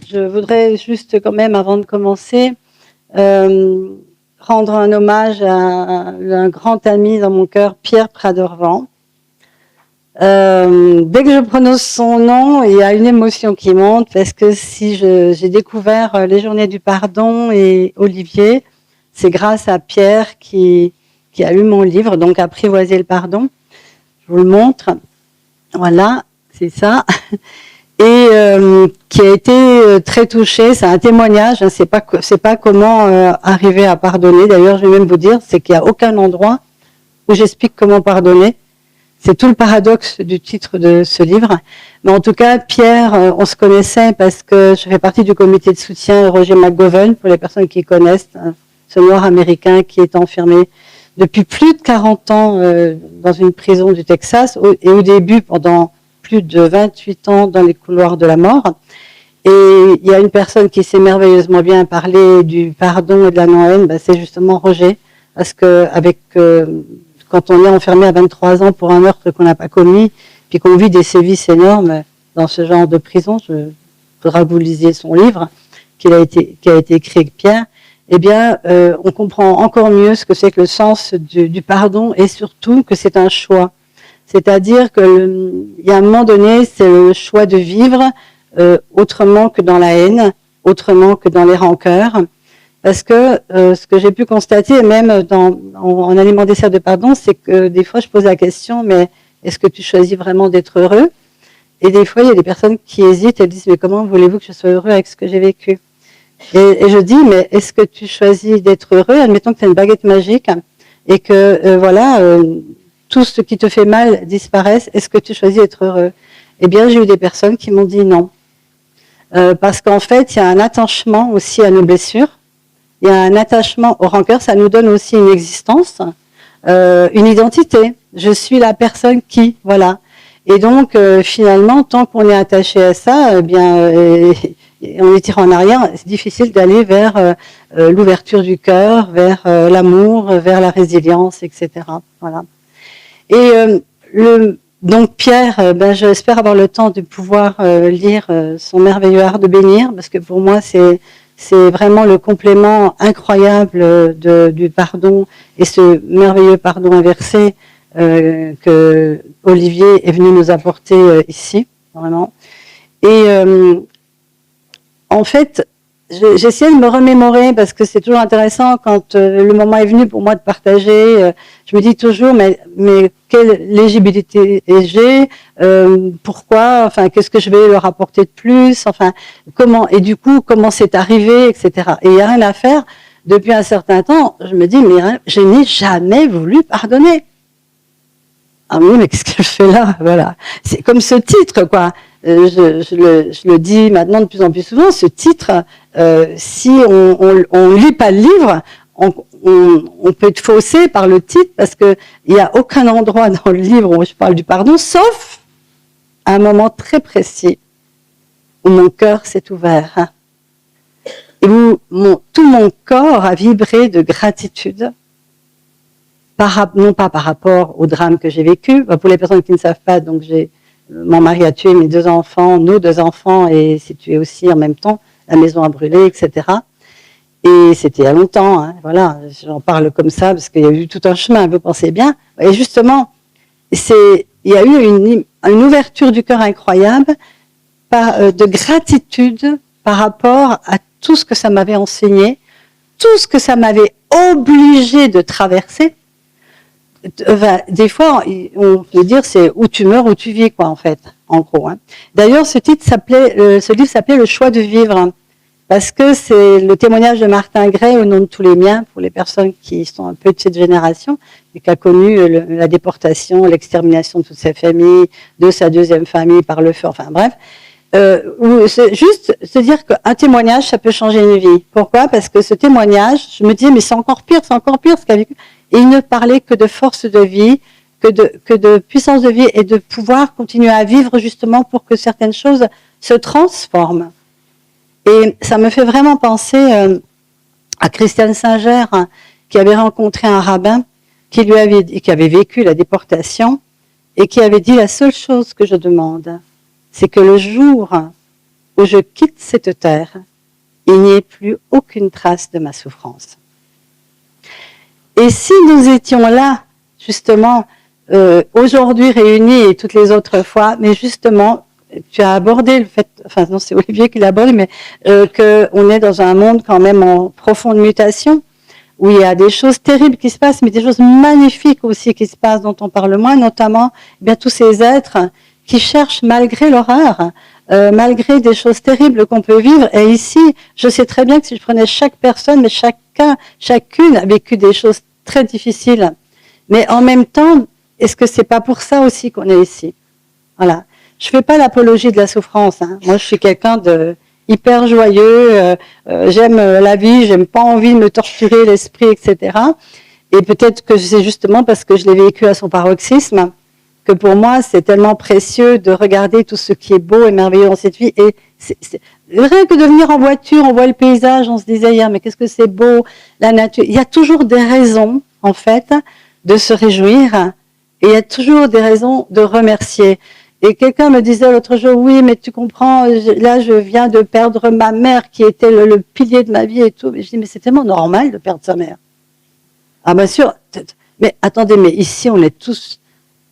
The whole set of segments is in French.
Je voudrais juste quand même, avant de commencer, rendre un hommage à un grand ami dans mon cœur, Pierre Pradorvan. Dès que je prononce son nom, il y a une émotion qui monte, parce que si j'ai découvert les Journées du Pardon et Olivier, c'est grâce à Pierre qui a lu mon livre, donc Apprivoiser le pardon. Je vous le montre. Voilà, c'est ça. Et qui a été très touché. C'est un témoignage. Hein, c'est pas comment arriver à pardonner. D'ailleurs, je vais même vous dire, c'est qu'il n'y a aucun endroit où j'explique comment pardonner. C'est tout le paradoxe du titre de ce livre. Mais en tout cas, Pierre, on se connaissait parce que je fais partie du comité de soutien Roger McGovern, pour les personnes qui connaissent, hein, ce noir américain qui est enfermé depuis plus de 40 ans dans une prison du Texas, et au début, pendant plus de 28 ans, dans les couloirs de la mort. Et il y a une personne qui sait merveilleusement bien parler du pardon et de la non-haine, ben c'est justement Roger, parce que quand on est enfermé à 23 ans pour un meurtre qu'on n'a pas commis, puis qu'on vit des sévices énormes dans ce genre de prison, je voudrais que vous lisiez son livre, qui a été écrit avec Pierre, eh bien, on comprend encore mieux ce que c'est que le sens du pardon, et surtout que c'est un choix. C'est-à-dire qu'il y a un moment donné, c'est le choix de vivre autrement que dans la haine, autrement que dans les rancœurs. Parce que ce que j'ai pu constater, même en aliment dessert de pardon, c'est que des fois je pose la question, mais est-ce que tu choisis vraiment d'être heureux? Et des fois, il y a des personnes qui hésitent, elles disent, mais comment voulez-vous que je sois heureux avec ce que j'ai vécu? Et je dis, mais est-ce que tu choisis d'être heureux? Admettons que tu as une baguette magique et que, tout ce qui te fait mal disparaisse. Est-ce que tu choisis d'être heureux? Eh bien, j'ai eu des personnes qui m'ont dit non. Parce qu'en fait, il y a un attachement aussi à nos blessures. Il y a un attachement aux rancœurs. Ça nous donne aussi une existence, une identité. Je suis la personne qui, voilà. Et donc, finalement, tant qu'on est attaché à ça, eh bien, on est tiré en arrière. C'est difficile d'aller vers l'ouverture du cœur, vers l'amour, vers la résilience, etc. Voilà. Et donc Pierre, j'espère avoir le temps de pouvoir lire son merveilleux art de bénir, parce que pour moi c'est vraiment le complément incroyable du pardon, et ce merveilleux pardon inversé que Olivier est venu nous apporter ici, vraiment. Et en fait, j'essaie de me remémorer, parce que c'est toujours intéressant quand le moment est venu pour moi de partager. Je me dis toujours, mais quelle légibilité j'ai, pourquoi, enfin, qu'est-ce que je vais leur apporter de plus, enfin, comment, et du coup, comment c'est arrivé, etc. Et il n'y a rien à faire. Depuis un certain temps, je me dis, mais je n'ai jamais voulu pardonner. Ah oui, mais qu'est-ce que je fais là? Voilà. C'est comme ce titre, quoi. Je le dis maintenant de plus en plus souvent, ce titre, si on lit pas le livre, on peut être faussé par le titre, parce que il y a aucun endroit dans le livre où je parle du pardon, sauf à un moment très précis où mon cœur s'est ouvert et où tout mon corps a vibré de gratitude. Non pas par rapport au drame que j'ai vécu. Pour les personnes qui ne savent pas, donc mon mari a tué mes 2 enfants, nos 2 enfants, et s'est tué aussi en même temps. La maison a brûlé, etc. Et c'était il y a longtemps. Hein, voilà, j'en parle comme ça parce qu'il y a eu tout un chemin. Vous pensez bien. Et justement, il y a eu une ouverture du cœur incroyable, de gratitude par rapport à tout ce que ça m'avait enseigné, tout ce que ça m'avait obligé de traverser. Des fois, on peut dire c'est où tu meurs, où tu vis, quoi, en fait, en gros. Hein. D'ailleurs, ce livre s'appelait Le choix de vivre, parce que c'est le témoignage de Martin Gray au nom de tous les miens, pour les personnes qui sont un peu de cette génération, et qui a connu la déportation, l'extermination de toute sa famille, de sa 2e famille par le feu, enfin bref. C'est juste se dire qu'un témoignage, ça peut changer une vie. Pourquoi? Parce que ce témoignage, je me disais, mais c'est encore pire ce qu'a vécu. Et il ne parlait que de force de vie, que de puissance de vie, et de pouvoir continuer à vivre justement pour que certaines choses se transforment. Et ça me fait vraiment penser à Christiane Singer, qui avait rencontré un rabbin qui avait vécu la déportation, et qui avait dit: la seule chose que je demande, c'est que le jour où je quitte cette terre, il n'y ait plus aucune trace de ma souffrance. Et si nous étions là, justement, aujourd'hui réunis et toutes les autres fois, mais justement, tu as abordé le fait, enfin non, c'est Olivier qui l'a abordé, mais qu'on est dans un monde quand même en profonde mutation, où il y a des choses terribles qui se passent, mais des choses magnifiques aussi qui se passent, dont on parle moins, notamment eh bien tous ces êtres qui cherchent malgré l'horreur, malgré des choses terribles qu'on peut vivre. Et ici, je sais très bien que si je prenais chaque personne, mais chacune a vécu des choses très difficiles. Mais en même temps, est-ce que c'est pas pour ça aussi qu'on est ici? Voilà. Je fais pas l'apologie de la souffrance. Hein. Moi, je suis quelqu'un de hyper joyeux. J'aime la vie. J'aime pas envie de me torturer l'esprit, etc. Et peut-être que c'est justement parce que je l'ai vécu à son paroxysme que pour moi, c'est tellement précieux de regarder tout ce qui est beau et merveilleux dans cette vie. Et rien que de venir en voiture, on voit le paysage, on se disait hier, mais qu'est-ce que c'est beau, la nature. Il y a toujours des raisons, en fait, de se réjouir. Et il y a toujours des raisons de remercier. Et quelqu'un me disait l'autre jour, oui, mais tu comprends, là, je viens de perdre ma mère qui était le pilier de ma vie et tout. Et je dis, mais c'est tellement normal de perdre sa mère. Ah, bien sûr. Mais attendez, mais ici, on est tous...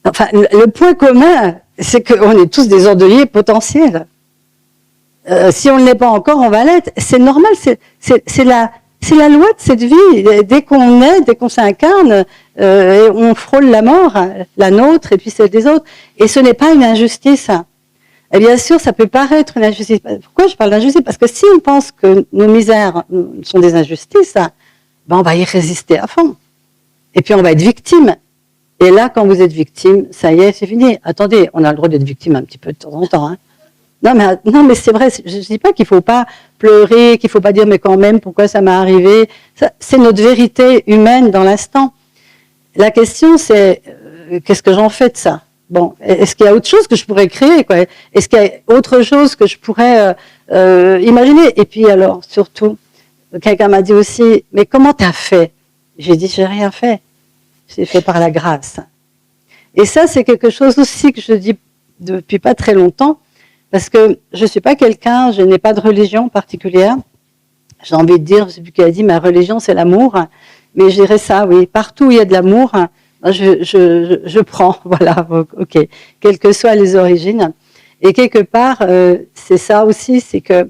Enfin, le point commun, c'est qu'on est tous des endeuillés potentiels. Si on ne l'est pas encore, on va l'être. C'est normal, c'est la loi de cette vie. Dès qu'on est, dès qu'on s'incarne, on frôle la mort, la nôtre et puis celle des autres. Et ce n'est pas une injustice. Et bien sûr, ça peut paraître une injustice. Pourquoi je parle d'injustice? Parce que si on pense que nos misères sont des injustices, ben on va y résister à fond. Et puis on va être victime. Et là, quand vous êtes victime, ça y est, c'est fini. Attendez, on a le droit d'être victime un petit peu de temps en temps. Hein. Non, mais c'est vrai, je ne dis pas qu'il ne faut pas pleurer, qu'il ne faut pas dire mais quand même, pourquoi ça m'est arrivé. C'est notre vérité humaine dans l'instant. La question, c'est qu'est-ce que j'en fais de ça? Bon, est-ce qu'il y a autre chose que je pourrais créer, quoi? Est-ce qu'il y a autre chose que je pourrais imaginer? Et puis alors, surtout, quelqu'un m'a dit aussi, mais comment t'as fait? J'ai dit, j'ai rien fait. C'est fait par la grâce. Et ça, c'est quelque chose aussi que je dis depuis pas très longtemps, parce que je suis pas quelqu'un, je n'ai pas de religion particulière. J'ai envie de dire, je sais plus qui a dit, ma religion, c'est l'amour. Mais je dirais ça, oui. Partout où il y a de l'amour, je prends, voilà, ok. Quelles que soient les origines. Et quelque part, c'est ça aussi, c'est que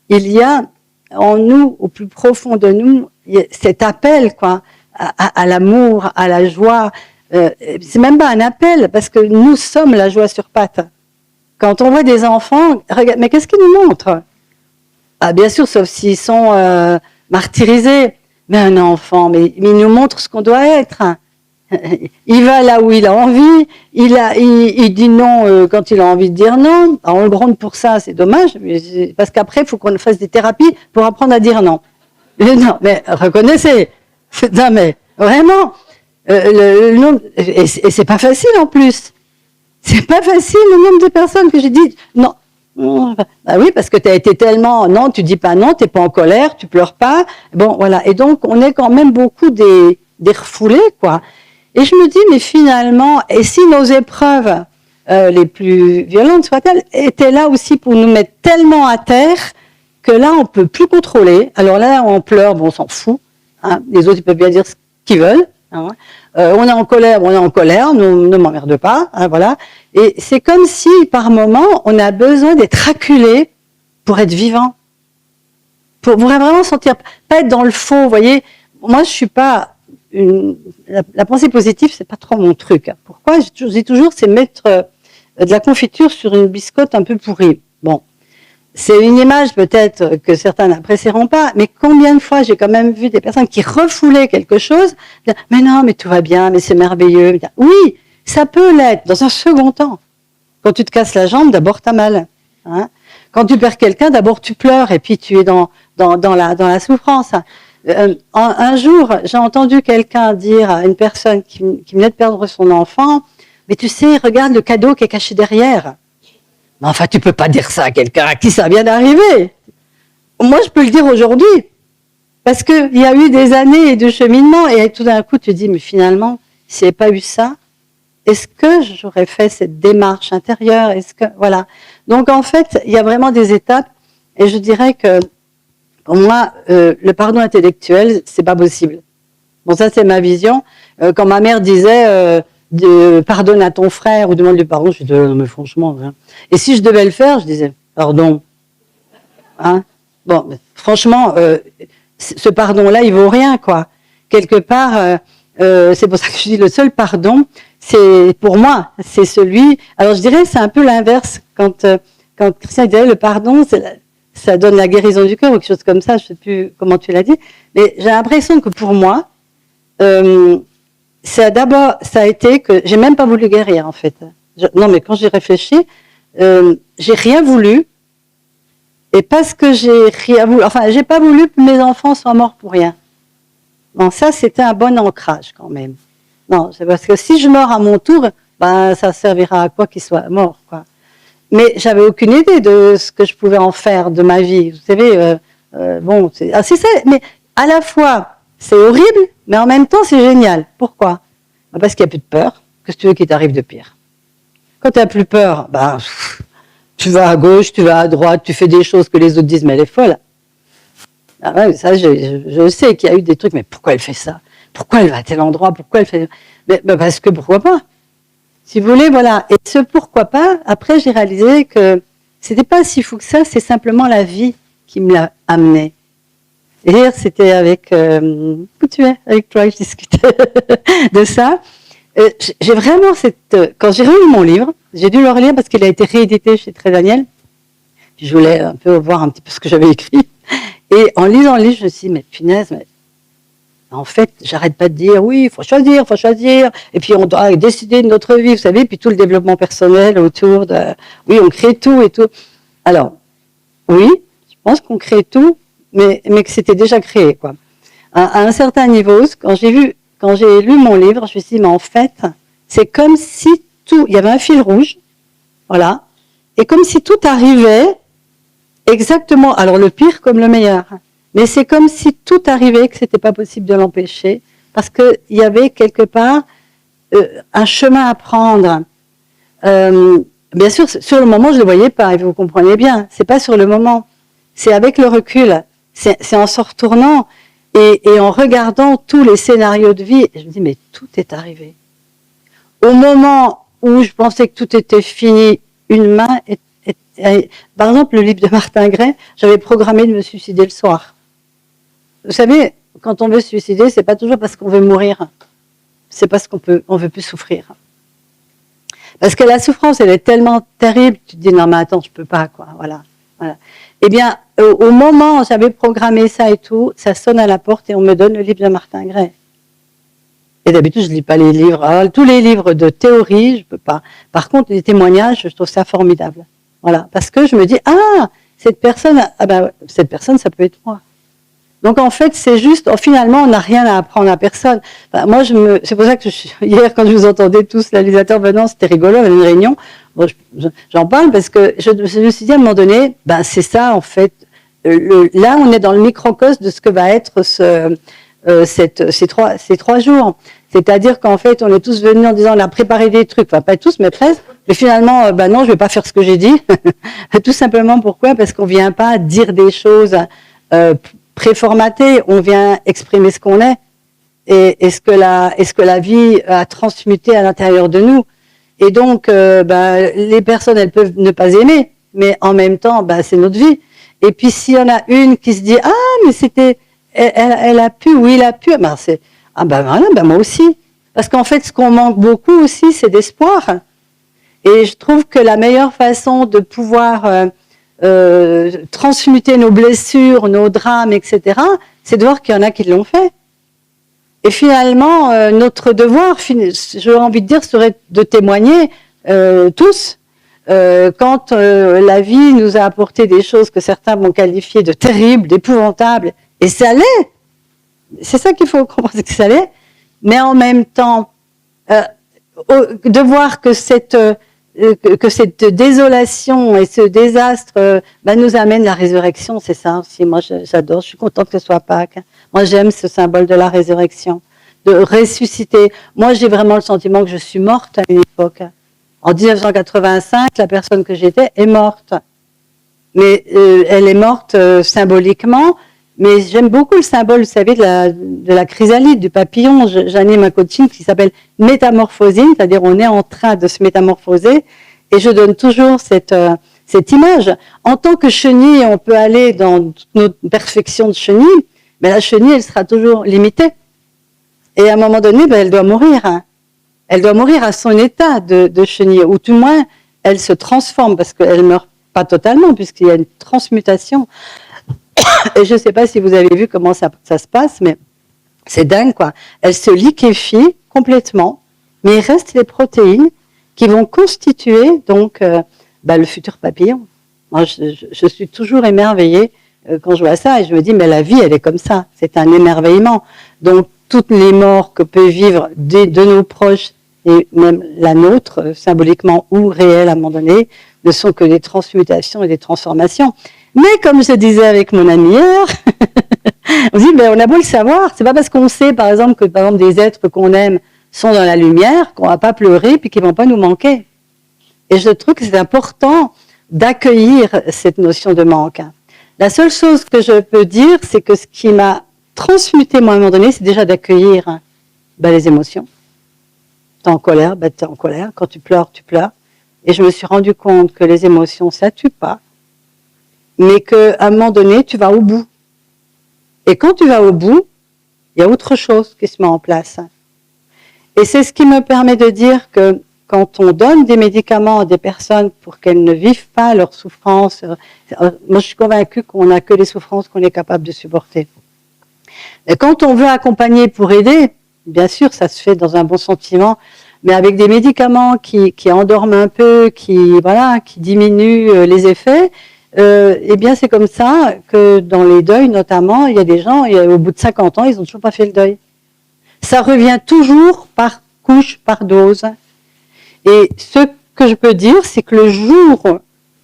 il y a en nous, au plus profond de nous, cet appel, quoi, à l'amour, à la joie. C'est même pas un appel, parce que nous sommes la joie sur pattes. Quand on voit des enfants, regarde, mais qu'est-ce qu'ils nous montrent? Ah, bien sûr, sauf s'ils sont martyrisés. Mais un enfant, mais il nous montre ce qu'on doit être. Il va là où il a envie, il dit non quand il a envie de dire non. Alors on le gronde pour ça, c'est dommage, parce qu'après, il faut qu'on fasse des thérapies pour apprendre à dire non. Non, mais reconnaissez. Non, mais vraiment. Et c'est pas facile en plus. C'est pas facile le nombre de personnes que j'ai dit non. Bah oui, parce que tu as été tellement... Non, tu dis pas non, tu n'es pas en colère, tu pleures pas. Bon, voilà. Et donc, on est quand même beaucoup des refoulés, quoi. Et je me dis, mais finalement, et si nos épreuves les plus violentes soient-elles, étaient là aussi pour nous mettre tellement à terre que là, on peut plus contrôler. Alors là, on pleure, bon, on s'en fout. Hein. Les autres, ils peuvent bien dire ce qu'ils veulent. Hein. On est en colère, ne m'emmerde pas, hein, voilà. Et c'est comme si, par moment, on a besoin d'être acculé pour être vivant. Pour vraiment sentir, pas être dans le faux, vous voyez. Moi, je suis pas la pensée positive, c'est pas trop mon truc. Pourquoi? Je dis toujours, c'est mettre de la confiture sur une biscotte un peu pourrie. Bon. C'est une image peut-être que certains n'apprécieront pas, mais combien de fois j'ai quand même vu des personnes qui refoulaient quelque chose, mais non, mais tout va bien, mais c'est merveilleux. Oui, ça peut l'être dans un second temps. Quand tu te casses la jambe, d'abord t'as mal. Hein. Quand tu perds quelqu'un, d'abord tu pleures et puis tu es dans la souffrance. Un jour, j'ai entendu quelqu'un dire à une personne qui venait de perdre son enfant, mais tu sais, regarde le cadeau qui est caché derrière. Mais enfin, tu peux pas dire ça à quelqu'un à qui ça vient d'arriver. Moi, je peux le dire aujourd'hui. Parce qu'il y a eu des années de cheminement et tout d'un coup, tu te dis, mais finalement, s'il n'y avait pas eu ça, est-ce que j'aurais fait cette démarche intérieure? Est-ce que, voilà. Donc, en fait, il y a vraiment des étapes. Et je dirais que, pour moi, le pardon intellectuel, c'est pas possible. Bon, ça, c'est ma vision. Quand ma mère disait pardonne à ton frère ou demande-lui pardon, je disais, mais franchement, hein. Et si je devais le faire, je disais, pardon. Hein? Bon, franchement, ce pardon-là, il vaut rien, quoi. Quelque part, c'est pour ça que je dis le seul pardon, c'est pour moi, c'est celui. Alors je dirais, c'est un peu l'inverse quand Christian disait le pardon, ça donne la guérison du cœur ou quelque chose comme ça. Je sais plus comment tu l'as dit, mais j'ai l'impression que pour moi, ça a été que j'ai même pas voulu guérir en fait. Non, mais quand j'ai réfléchi, j'ai rien voulu. Et parce que j'ai rien voulu, enfin, j'ai pas voulu que mes enfants soient morts pour rien. Bon, ça, c'était un bon ancrage, quand même. Non, c'est parce que si je meurs à mon tour, ben, ça servira à quoi qu'ils soient morts, quoi. Mais j'avais aucune idée de ce que je pouvais en faire de ma vie. Vous savez, bon, c'est ça, mais à la fois, c'est horrible, mais en même temps, c'est génial. Pourquoi? Ben, parce qu'il n'y a plus de peur. Qu'est-ce que tu veux qu'il t'arrive de pire? Quand tu n'as plus peur, ben, tu vas à gauche, tu vas à droite, tu fais des choses que les autres disent, mais elle est folle. Ah ouais, ça, je sais qu'il y a eu des trucs, mais pourquoi elle fait ça? Pourquoi elle va à tel endroit? Pourquoi elle fait... Mais parce que pourquoi pas? Si vous voulez, voilà. Et ce pourquoi pas, après, j'ai réalisé que c'était pas si fou que ça, c'est simplement la vie qui me l'a amené. Et hier, c'était avec... où tu es? Avec toi, je discutais de ça. J'ai vraiment quand j'ai relu mon livre, j'ai dû le relire parce qu'il a été réédité chez Très Daniel. Je voulais un peu voir un petit peu ce que j'avais écrit. Et en lisant le livre, je me suis dit, mais punaise, mais en fait, j'arrête pas de dire, oui, il faut choisir, et puis on doit décider de notre vie, vous savez, puis tout le développement personnel autour de, oui, on crée tout et tout. Alors, oui, je pense qu'on crée tout, mais que c'était déjà créé, quoi. À un certain niveau, quand j'ai lu mon livre, je me suis dit, mais en fait, c'est comme si tout, il y avait un fil rouge, voilà, et comme si tout arrivait exactement, alors le pire comme le meilleur, mais c'est comme si tout arrivait, que c'était pas possible de l'empêcher, parce qu'il y avait quelque part un chemin à prendre. Bien sûr, sur le moment, je le voyais pas, et vous comprenez bien, c'est pas sur le moment, c'est avec le recul, c'est en se retournant, et en regardant tous les scénarios de vie, je me dis, mais tout est arrivé. Au moment où je pensais que tout était fini, une main par exemple, le livre de Martin Gray, j'avais programmé de me suicider le soir. Vous savez, quand on veut se suicider, c'est pas toujours parce qu'on veut mourir, c'est parce on veut plus souffrir. Parce que la souffrance, elle est tellement terrible, tu te dis non mais attends, je peux pas, quoi, voilà. Eh bien, au moment où j'avais programmé ça et tout, ça sonne à la porte et on me donne le livre de Martin Gray. Et d'habitude, je lis pas les livres. Alors, tous les livres de théorie, je peux pas. Par contre, les témoignages, je trouve ça formidable. Voilà, parce que je me dis, cette personne, ça peut être moi. Donc en fait, c'est juste, finalement, on n'a rien à apprendre à personne. Enfin, moi, c'est pour ça que hier, quand je vous entendais tous, là, les intervenants, c'était rigolo, il y avait une réunion. Bon, j'en parle parce que je me suis dit à un moment donné, c'est ça en fait. Là, on est dans le microcosme de ce que va être ces 3 jours. C'est-à-dire qu'en fait, on est tous venus en disant on a préparé des trucs, enfin pas tous, mais presque. Mais finalement, non, je vais pas faire ce que j'ai dit. Tout simplement pourquoi? Parce qu'on vient pas dire des choses préformatées, on vient exprimer ce qu'on est et ce que la vie a transmuté à l'intérieur de nous. Et donc, les personnes, elles peuvent ne pas aimer, mais en même temps, c'est notre vie. Et puis s'il y en a une qui se dit mais c'était, elle a pu, oui, il a pu, moi aussi. Parce qu'en fait, ce qu'on manque beaucoup aussi, c'est d'espoir. Et je trouve que la meilleure façon de pouvoir transmuter nos blessures, nos drames, etc., c'est de voir qu'il y en a qui l'ont fait. Et finalement, notre devoir, j'aurais envie de dire, serait de témoigner tous. Quand la vie nous a apporté des choses que certains vont qualifier de terribles, d'épouvantables, et ça l'est. C'est ça qu'il faut comprendre, que ça l'est. Mais en même temps, de voir que cette désolation et ce désastre nous amène la résurrection, c'est ça aussi. Moi, j'adore, je suis contente que ce soit Pâques. Moi, j'aime ce symbole de la résurrection, de ressusciter. Moi, j'ai vraiment le sentiment que je suis morte à une époque. En 1985, la personne que j'étais est morte. mais elle est morte symboliquement. Mais j'aime beaucoup le symbole, vous savez, de la chrysalide, du papillon. J'anime un coaching qui s'appelle métamorphosine, c'est-à-dire on est en train de se métamorphoser. Et je donne toujours cette image. En tant que chenille, on peut aller dans toute notre perfection de chenille, mais la chenille, elle sera toujours limitée. Et à un moment donné, elle doit mourir. Hein. Elle doit mourir à son état de chenille, ou tout moins, elle se transforme, parce qu'elle ne meurt pas totalement, puisqu'il y a une transmutation. Et je ne sais pas si vous avez vu comment ça se passe, mais c'est dingue, quoi. Elle se liquéfie complètement, mais il reste les protéines qui vont constituer donc le futur papillon. Moi, je suis toujours émerveillée quand je vois ça, et je me dis, mais la vie, elle est comme ça. C'est un émerveillement. Donc, toutes les morts que peut vivre de nos proches, et même la nôtre, symboliquement ou réelle à un moment donné, ne sont que des transmutations et des transformations. Mais comme je disais avec mon ami hier, on dit, on a beau le savoir, c'est pas parce qu'on sait, par exemple, que par exemple, des êtres qu'on aime sont dans la lumière, qu'on va pas pleurer, puis qu'ils vont pas nous manquer. Et je trouve que c'est important d'accueillir cette notion de manque. La seule chose que je peux dire, c'est que ce qui m'a transmuté, moi, à un moment donné, c'est déjà d'accueillir les émotions. T'es en colère, t'es en colère. Quand tu pleures, tu pleures. Et je me suis rendu compte que les émotions, ça tue pas. Mais qu'à un moment donné, tu vas au bout. Et quand tu vas au bout, il y a autre chose qui se met en place. Et c'est ce qui me permet de dire que quand on donne des médicaments à des personnes pour qu'elles ne vivent pas leurs souffrances, moi je suis convaincue qu'on n'a que les souffrances qu'on est capable de supporter. Et quand on veut accompagner pour aider, bien sûr, ça se fait dans un bon sentiment, mais avec des médicaments qui endorment un peu, qui diminuent les effets, eh bien c'est comme ça que dans les deuils notamment, il y a des gens, au bout de 50 ans, ils n'ont toujours pas fait le deuil. Ça revient toujours par couche, par dose. Et ce que je peux dire, c'est que le jour,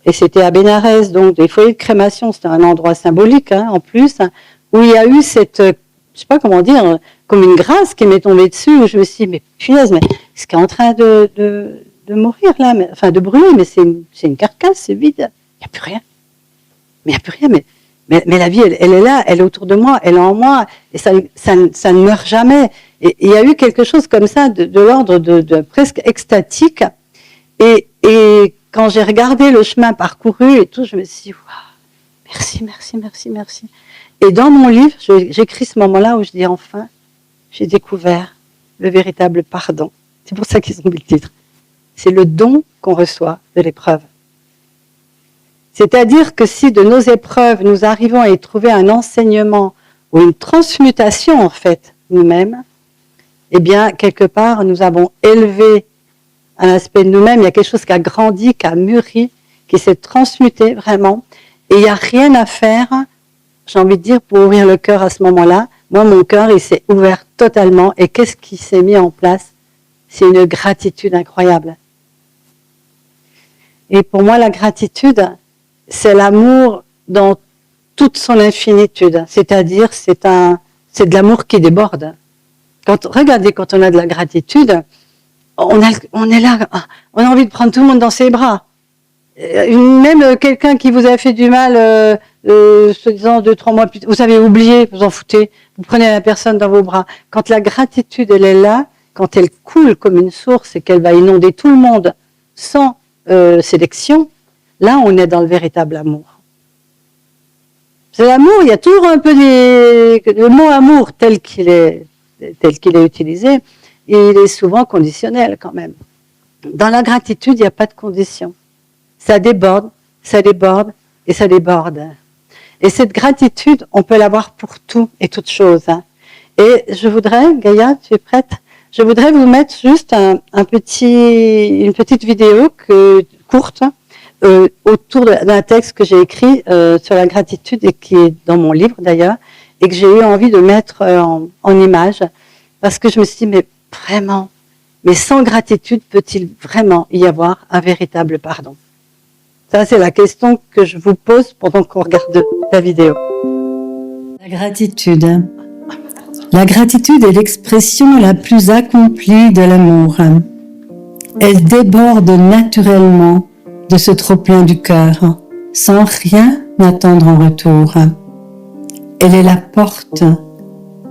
et c'était à Bénarès, donc des foyers de crémation, c'était un endroit symbolique en plus, où il y a eu cette, je sais pas comment dire, comme une grâce qui m'est tombée dessus, où je me suis dit, mais punaise, mais ce qui est en train de mourir là, de brûler, mais c'est une carcasse, c'est vide, il n'y a plus rien. Mais il n'y a plus rien, mais la vie, elle est là, elle est autour de moi, elle est en moi, et ça ne meurt jamais. Et il y a eu quelque chose comme ça, de l'ordre de presque extatique. Et quand j'ai regardé le chemin parcouru et tout, je me suis dit, waouh, merci, merci, merci, merci. Et dans mon livre, j'écris ce moment-là où je dis, enfin, j'ai découvert le véritable pardon. C'est pour ça qu'ils ont mis le titre. C'est le don qu'on reçoit de l'épreuve. C'est-à-dire que si de nos épreuves, nous arrivons à y trouver un enseignement ou une transmutation, en fait, nous-mêmes, eh bien, quelque part, nous avons élevé un aspect de nous-mêmes. Il y a quelque chose qui a grandi, qui a mûri, qui s'est transmuté vraiment. Et il n'y a rien à faire, j'ai envie de dire, pour ouvrir le cœur à ce moment-là. Moi, mon cœur, il s'est ouvert totalement. Et qu'est-ce qui s'est mis en place? C'est une gratitude incroyable. Et pour moi, la gratitude, c'est l'amour dans toute son infinitude. C'est-à-dire, c'est de l'amour qui déborde. Regardez, quand on a de la gratitude, on est là, on a envie de prendre tout le monde dans ses bras. Même quelqu'un qui vous a fait du mal, se disant 2-3 mois plus tard, vous avez oublié, vous en foutez, vous prenez la personne dans vos bras. Quand la gratitude, elle est là, quand elle coule comme une source et qu'elle va inonder tout le monde sans sélection, là, on est dans le véritable amour. C'est l'amour, il y a toujours un peu le mot amour tel qu'il est utilisé, il est souvent conditionnel quand même. Dans la gratitude, il n'y a pas de condition. Ça déborde et ça déborde. Et cette gratitude, on peut l'avoir pour tout et toute chose. Et je voudrais, Gaïa, tu es prête? Je voudrais vous mettre juste une petite vidéo courte autour d'un texte que j'ai écrit sur la gratitude et qui est dans mon livre d'ailleurs, et que j'ai eu envie de mettre en image, parce que je me suis dit, mais vraiment, mais sans gratitude, peut-il vraiment y avoir un véritable pardon? Ça, c'est la question que je vous pose pendant qu'on regarde la vidéo. La gratitude. La gratitude est l'expression la plus accomplie de l'amour. Elle déborde naturellement de ce trop-plein du cœur, sans rien attendre en retour. Elle est la porte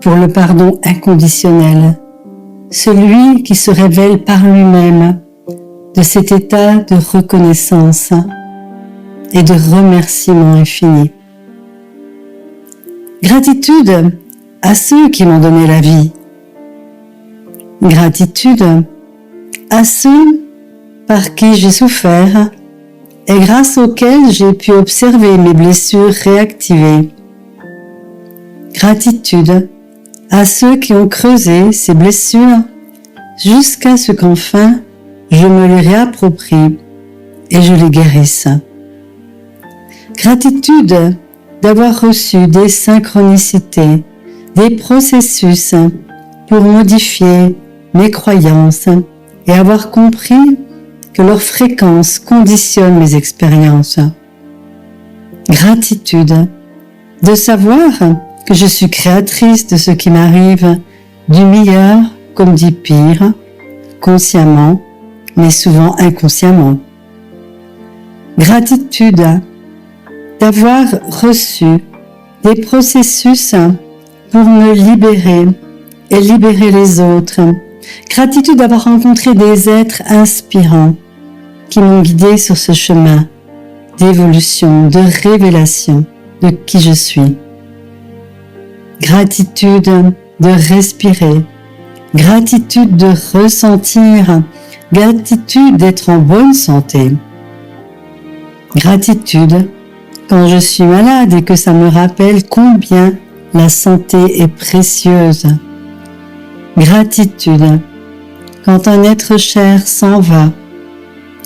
pour le pardon inconditionnel, celui qui se révèle par lui-même de cet état de reconnaissance et de remerciement infini. Gratitude à ceux qui m'ont donné la vie. Gratitude à ceux par qui j'ai souffert et grâce auxquels j'ai pu observer mes blessures réactivées. Gratitude à ceux qui ont creusé ces blessures jusqu'à ce qu'enfin je me les réapproprie et je les guérisse. Gratitude d'avoir reçu des synchronicités, des processus pour modifier mes croyances et avoir compris que leur fréquence conditionne mes expériences. Gratitude de savoir que je suis créatrice de ce qui m'arrive, du meilleur comme du pire, consciemment, mais souvent inconsciemment. Gratitude d'avoir reçu des processus pour me libérer et libérer les autres. Gratitude d'avoir rencontré des êtres inspirants qui m'ont guidé sur ce chemin d'évolution, de révélation de qui je suis. Gratitude de respirer, gratitude de ressentir, gratitude d'être en bonne santé. Gratitude quand je suis malade et que ça me rappelle combien la santé est précieuse. Gratitude quand un être cher s'en va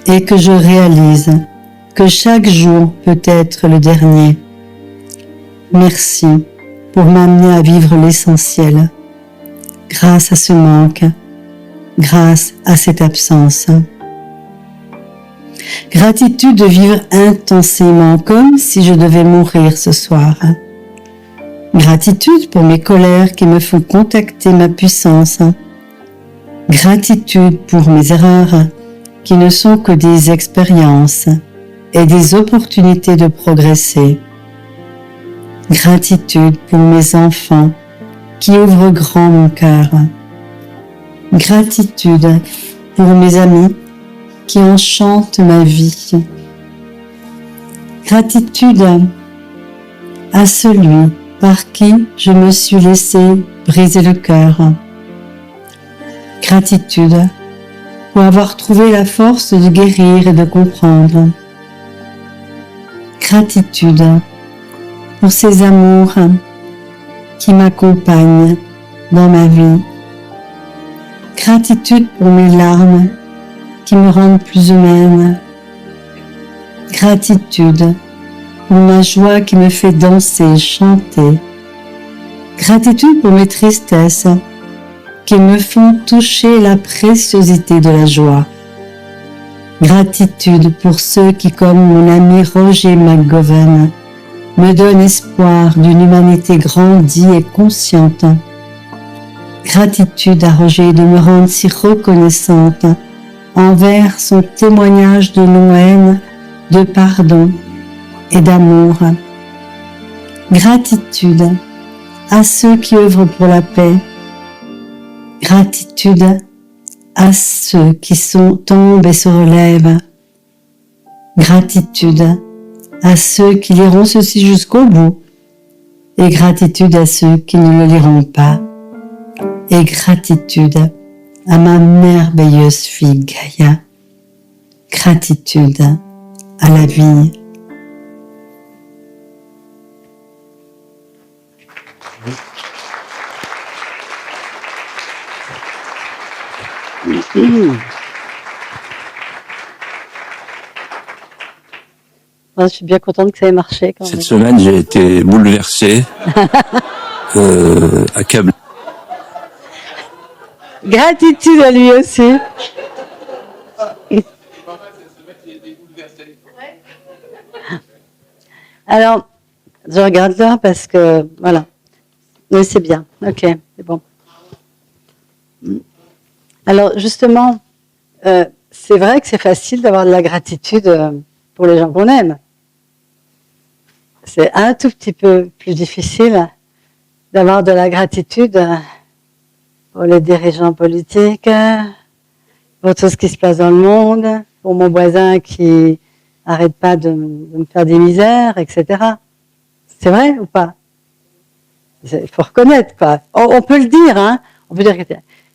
et que je réalise que chaque jour peut être le dernier. Merci pour m'amener à vivre l'essentiel, grâce à ce manque, grâce à cette absence. Gratitude de vivre intensément comme si je devais mourir ce soir. Gratitude pour mes colères qui me font contacter ma puissance. Gratitude pour mes erreurs qui ne sont que des expériences et des opportunités de progresser. Gratitude pour mes enfants qui ouvrent grand mon cœur. Gratitude pour mes amis qui enchantent ma vie. Gratitude à celui par qui je me suis laissé briser le cœur. Gratitude pour avoir trouvé la force de guérir et de comprendre. Gratitude pour ces amours qui m'accompagnent dans ma vie. Gratitude pour mes larmes qui me rendent plus humaine. Gratitude pour ma joie qui me fait danser, chanter. Gratitude pour mes tristesses qui me font toucher la préciosité de la joie. Gratitude pour ceux qui, comme mon ami Roger McGovern, me donnent espoir d'une humanité grandie et consciente. Gratitude à Roger de me rendre si reconnaissante envers son témoignage de non-haine, de pardon et d'amour. Gratitude à ceux qui œuvrent pour la paix. Gratitude à ceux qui tombent et se relèvent. Gratitude à ceux qui liront ceci jusqu'au bout. Et gratitude à ceux qui ne le liront pas. Et gratitude à ma merveilleuse fille Gaïa. Gratitude à la vie. Je suis bien contente que ça ait marché. Quand Cette même. semaine, j'ai été bouleversé, accablé. Gratitude à lui aussi. Alors, je regarde là parce que, voilà. Mais c'est bien. Ok, c'est bon. Alors, justement, c'est vrai que c'est facile d'avoir de la gratitude pour les gens qu'on aime. c'est un tout petit peu plus difficile d'avoir de la gratitude pour les dirigeants politiques, pour tout ce qui se passe dans le monde, pour mon voisin qui arrête pas de me faire des misères, etc. C'est vrai ou pas? Il faut reconnaître, quoi. On peut le dire, hein. On peut dire.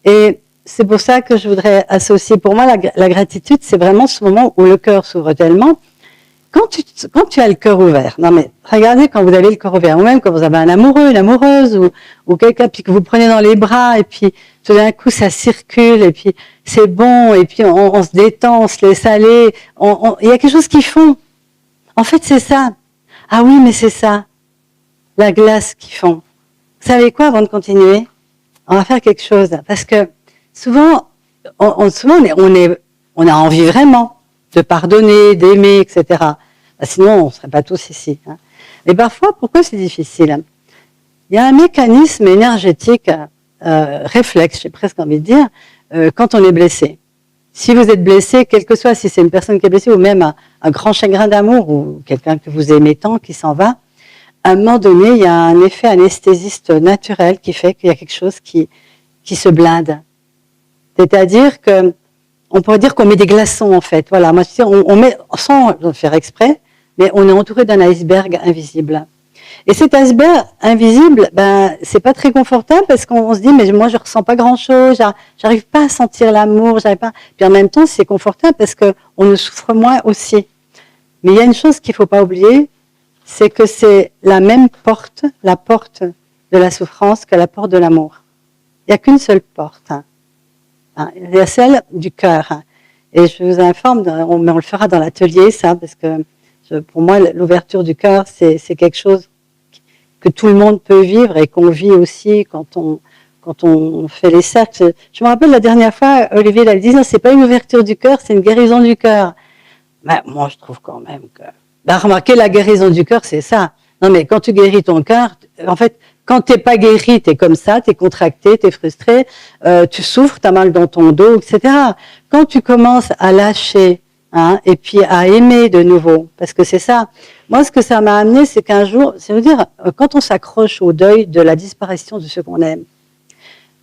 Et c'est pour ça que je voudrais associer. Pour moi, la gratitude, c'est vraiment ce moment où le cœur s'ouvre tellement. Quand tu as le cœur ouvert, non mais regardez quand vous avez le cœur ouvert, ou même quand vous avez un amoureux, une amoureuse, ou quelqu'un puis que vous prenez dans les bras, et puis tout d'un coup ça circule, et puis c'est bon, et puis on se détend, on se laisse aller, il y a quelque chose qui fond. En fait c'est ça. Ah oui, mais c'est ça, la glace qui fond. Vous savez quoi, avant de continuer, on va faire quelque chose, parce que souvent on a envie vraiment de pardonner, d'aimer, etc. Sinon, on ne serait pas tous ici. Hein. Mais parfois, pourquoi c'est difficile? Il y a un mécanisme énergétique, réflexe, j'ai presque envie de dire, quand on est blessé. Si vous êtes blessé, quel que soit, si c'est une personne qui est blessée, ou même un grand chagrin d'amour, ou quelqu'un que vous aimez tant, qui s'en va, à un moment donné, il y a un effet anesthésiste naturel qui fait qu'il y a quelque chose qui se blinde. C'est-à-dire que on pourrait dire qu'on met des glaçons, en fait. Voilà, moi, on met, sans le faire exprès, mais on est entouré d'un iceberg invisible. Et cet iceberg invisible, ben, c'est pas très confortable parce qu'on se dit, mais moi, je ressens pas grand-chose, j'arrive pas à sentir l'amour, j'arrive pas. Puis en même temps, c'est confortable parce que on ne souffre moins aussi. Mais il y a une chose qu'il faut pas oublier, c'est que c'est la même porte, la porte de la souffrance que la porte de l'amour. Il y a qu'une seule porte. Il y a celle du cœur. Et je vous informe, mais on le fera dans l'atelier, ça, parce que pour moi, l'ouverture du cœur, c'est quelque chose que tout le monde peut vivre et qu'on vit aussi quand on fait les cercles. Je me rappelle la dernière fois, Olivier l'avait dit, non, c'est pas une ouverture du cœur, c'est une guérison du cœur. Ben, moi, je trouve quand même que... Ben, remarquez, la guérison du cœur, c'est ça. Non, mais quand tu guéris ton cœur, en fait, quand t'es pas guéri, t'es comme ça, t'es contracté, t'es frustré, tu souffres, t'as mal dans ton dos, etc. Quand tu commences à lâcher, hein, et puis à aimer de nouveau, parce que c'est ça. Moi, ce que ça m'a amené, c'est qu'un jour, c'est-à-dire, quand on s'accroche au deuil de la disparition de ce qu'on aime,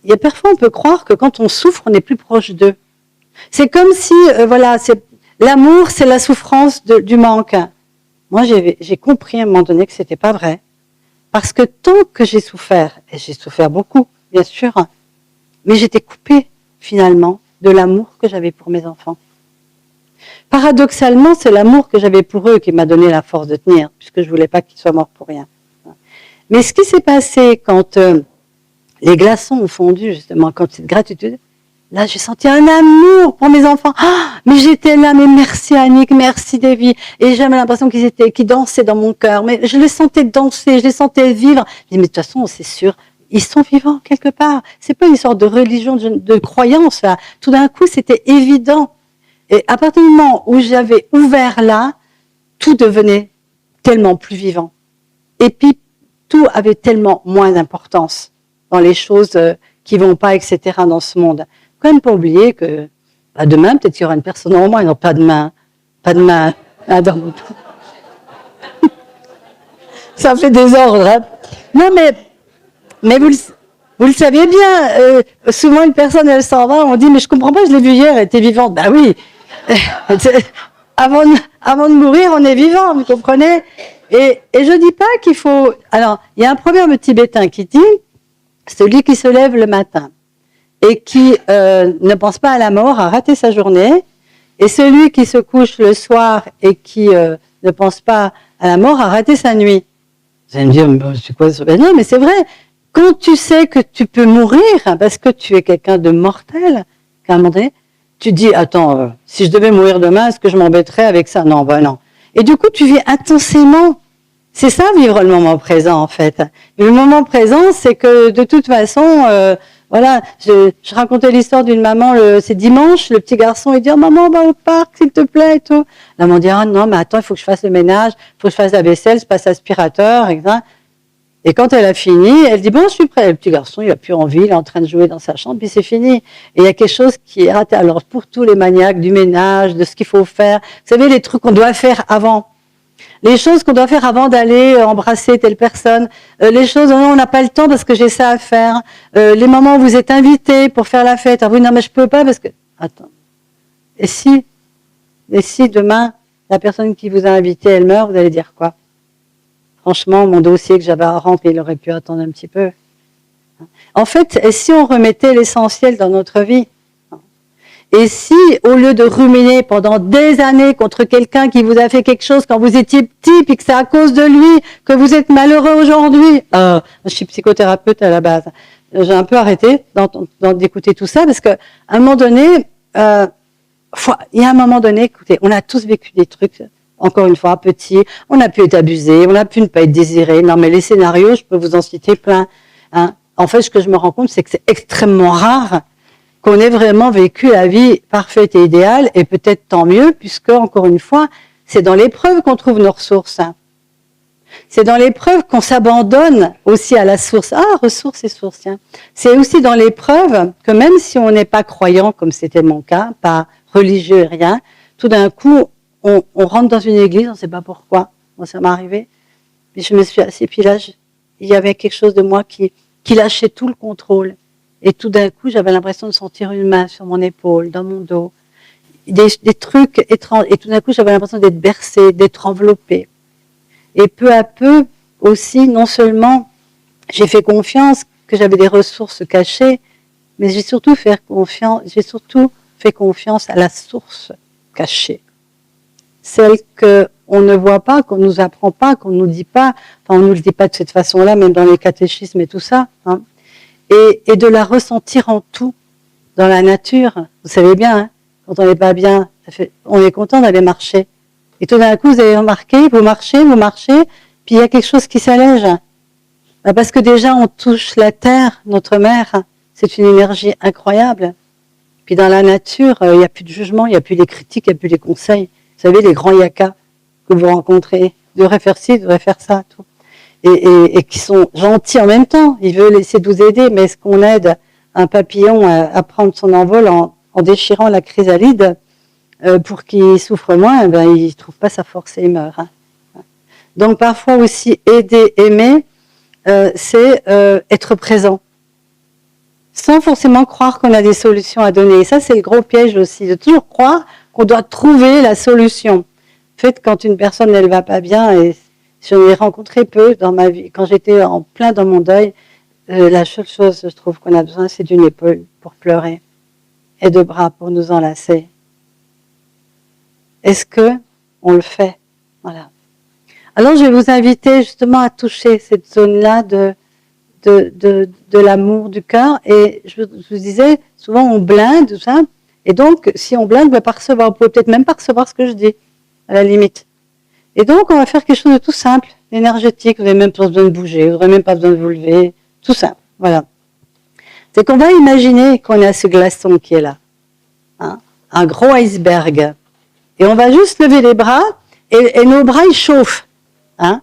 il y a parfois, on peut croire que quand on souffre, on est plus proche d'eux. C'est comme si, voilà, l'amour, c'est la souffrance du manque. Moi, j'ai compris à un moment donné que c'était pas vrai. Parce que tant que j'ai souffert, et j'ai souffert beaucoup, bien sûr, mais j'étais coupée, finalement, de l'amour que j'avais pour mes enfants. Paradoxalement, c'est l'amour que j'avais pour eux qui m'a donné la force de tenir, puisque je voulais pas qu'ils soient morts pour rien. Mais ce qui s'est passé quand les glaçons ont fondu, justement, quand cette gratitude, là, j'ai senti un amour pour mes enfants. Ah, mais j'étais là, mais merci Annick, merci Davy. Et j'avais l'impression qu'ils dansaient dans mon cœur. Mais je les sentais danser, je les sentais vivre. Je dis, mais de toute façon, c'est sûr, ils sont vivants quelque part. C'est pas une sorte de religion, de croyance, là. Tout d'un coup, c'était évident. Et à partir du moment où j'avais ouvert là, tout devenait tellement plus vivant. Et puis, tout avait tellement moins d'importance dans les choses qui vont pas, etc., dans ce monde. Quand même pas oublier que bah demain, peut-être qu'il y aura une personne en moins, ils n'ont pas de main. Pas de main. Ça fait désordre. Hein. Non, mais vous le saviez bien. Souvent, une personne, elle s'en va, on dit, mais je comprends pas, je l'ai vue hier, elle était vivante. Ben oui. Avant de mourir, on est vivant, vous comprenez? Et je dis pas qu'il faut... Alors, il y a un proverbe tibétain qui dit, celui qui se lève le matin et qui ne pense pas à la mort a raté sa journée, et celui qui se couche le soir et qui ne pense pas à la mort a raté sa nuit. Vous allez me dire, c'est quoi ça? Ben non, mais c'est vrai. Quand tu sais que tu peux mourir parce que tu es quelqu'un de mortel, qu'à un moment donné, tu dis, attends, si je devais mourir demain, est-ce que je m'embêterais avec ça? Non, ben non. Et du coup, tu vis intensément. C'est ça, vivre le moment présent, en fait. Et le moment présent, c'est que de toute façon, voilà, je racontais l'histoire d'une maman, c'est dimanche, le petit garçon, il dit, oh, maman, on va au parc, s'il te plaît, et tout. La maman dit, ah non, mais attends, il faut que je fasse le ménage, il faut que je fasse la vaisselle, je passe aspirateur, etc. Et quand elle a fini, elle dit, bon, je suis prêt. Le petit garçon, il a plus envie, il est en train de jouer dans sa chambre, puis c'est fini. Et il y a quelque chose qui est raté. Alors, pour tous les maniaques du ménage, de ce qu'il faut faire, vous savez, les trucs qu'on doit faire avant. Les choses qu'on doit faire avant d'aller embrasser telle personne, les choses où on n'a pas le temps parce que j'ai ça à faire, les moments où vous êtes invité pour faire la fête, alors oui, non mais je peux pas parce que... Attends. Et si demain, la personne qui vous a invité, elle meurt, vous allez dire quoi? Franchement, mon dossier que j'avais à remplir, il aurait pu attendre un petit peu. En fait, et si on remettait l'essentiel dans notre vie? Et si, au lieu de ruminer pendant des années contre quelqu'un qui vous a fait quelque chose quand vous étiez petit, puis que c'est à cause de lui que vous êtes malheureux aujourd'hui, je suis psychothérapeute à la base, j'ai un peu arrêté d'écouter tout ça, parce qu'à un moment donné, il y a un moment donné, écoutez, on a tous vécu des trucs, encore une fois, petits, on a pu être abusé, on a pu ne pas être désiré, non mais les scénarios, je peux vous en citer plein. Hein. En fait, ce que je me rends compte, c'est que c'est extrêmement rare qu'on ait vraiment vécu la vie parfaite et idéale, et peut-être tant mieux, puisque, encore une fois, c'est dans l'épreuve qu'on trouve nos ressources. C'est dans l'épreuve qu'on s'abandonne aussi à la source. Ah, ressources et sources, tiens. C'est aussi dans l'épreuve que même si on n'est pas croyant, comme c'était mon cas, pas religieux et rien, tout d'un coup, on rentre dans une église, on ne sait pas pourquoi. Moi, ça m'est arrivé. Et je me suis assise, puis là, il y avait quelque chose de moi qui lâchait tout le contrôle. Et tout d'un coup, j'avais l'impression de sentir une main sur mon épaule, dans mon dos. Des trucs étranges. Et tout d'un coup, j'avais l'impression d'être bercée, d'être enveloppée. Et peu à peu, aussi, non seulement j'ai fait confiance que j'avais des ressources cachées, mais j'ai surtout fait confiance à la source cachée. Celle qu'on ne voit pas, qu'on ne nous apprend pas, qu'on ne nous dit pas. Enfin, on ne nous le dit pas de cette façon-là, même dans les catéchismes et tout ça. Hein. Et de la ressentir en tout, dans la nature. Vous savez bien, hein, quand on n'est pas bien, on est content d'aller marcher. Et tout d'un coup, vous avez remarqué, vous marchez, puis il y a quelque chose qui s'allège. Parce que déjà, on touche la terre, notre mère, c'est une énergie incroyable. Puis dans la nature, il n'y a plus de jugement, il n'y a plus les critiques, il n'y a plus les conseils. Vous savez, les grands yakas que vous rencontrez, ils devraient faire ci, ils devraient faire ça, tout. Et qui sont gentils en même temps. Ils veulent essayer de vous aider, mais est-ce qu'on aide un papillon à prendre son envol en déchirant la chrysalide pour qu'il souffre moins? Ben, il ne trouve pas sa force et il meurt. Hein. Donc parfois aussi, aider, aimer, c'est être présent. Sans forcément croire qu'on a des solutions à donner. Et ça, c'est le gros piège aussi, de toujours croire qu'on doit trouver la solution. En fait, quand une personne, elle va pas bien, et j'en ai rencontré peu dans ma vie, quand j'étais en plein dans mon deuil, la seule chose, je trouve, qu'on a besoin, c'est d'une épaule pour pleurer et de bras pour nous enlacer. Est-ce que on le fait? Voilà. Alors, je vais vous inviter justement à toucher cette zone-là de l'amour du cœur. Et je vous disais, souvent on blinde, tout ça. Et donc, si on blinde, on ne va pas recevoir. Vous pouvez peut-être même pas recevoir ce que je dis, à la limite. Et donc, on va faire quelque chose de tout simple, énergétique. Vous n'avez même pas besoin de bouger, vous n'aurez même pas besoin de vous lever. Tout simple, voilà. C'est qu'on va imaginer qu'on a ce glaçon qui est là. Hein, un gros iceberg. Et on va juste lever les bras, et nos bras, ils chauffent. Hein.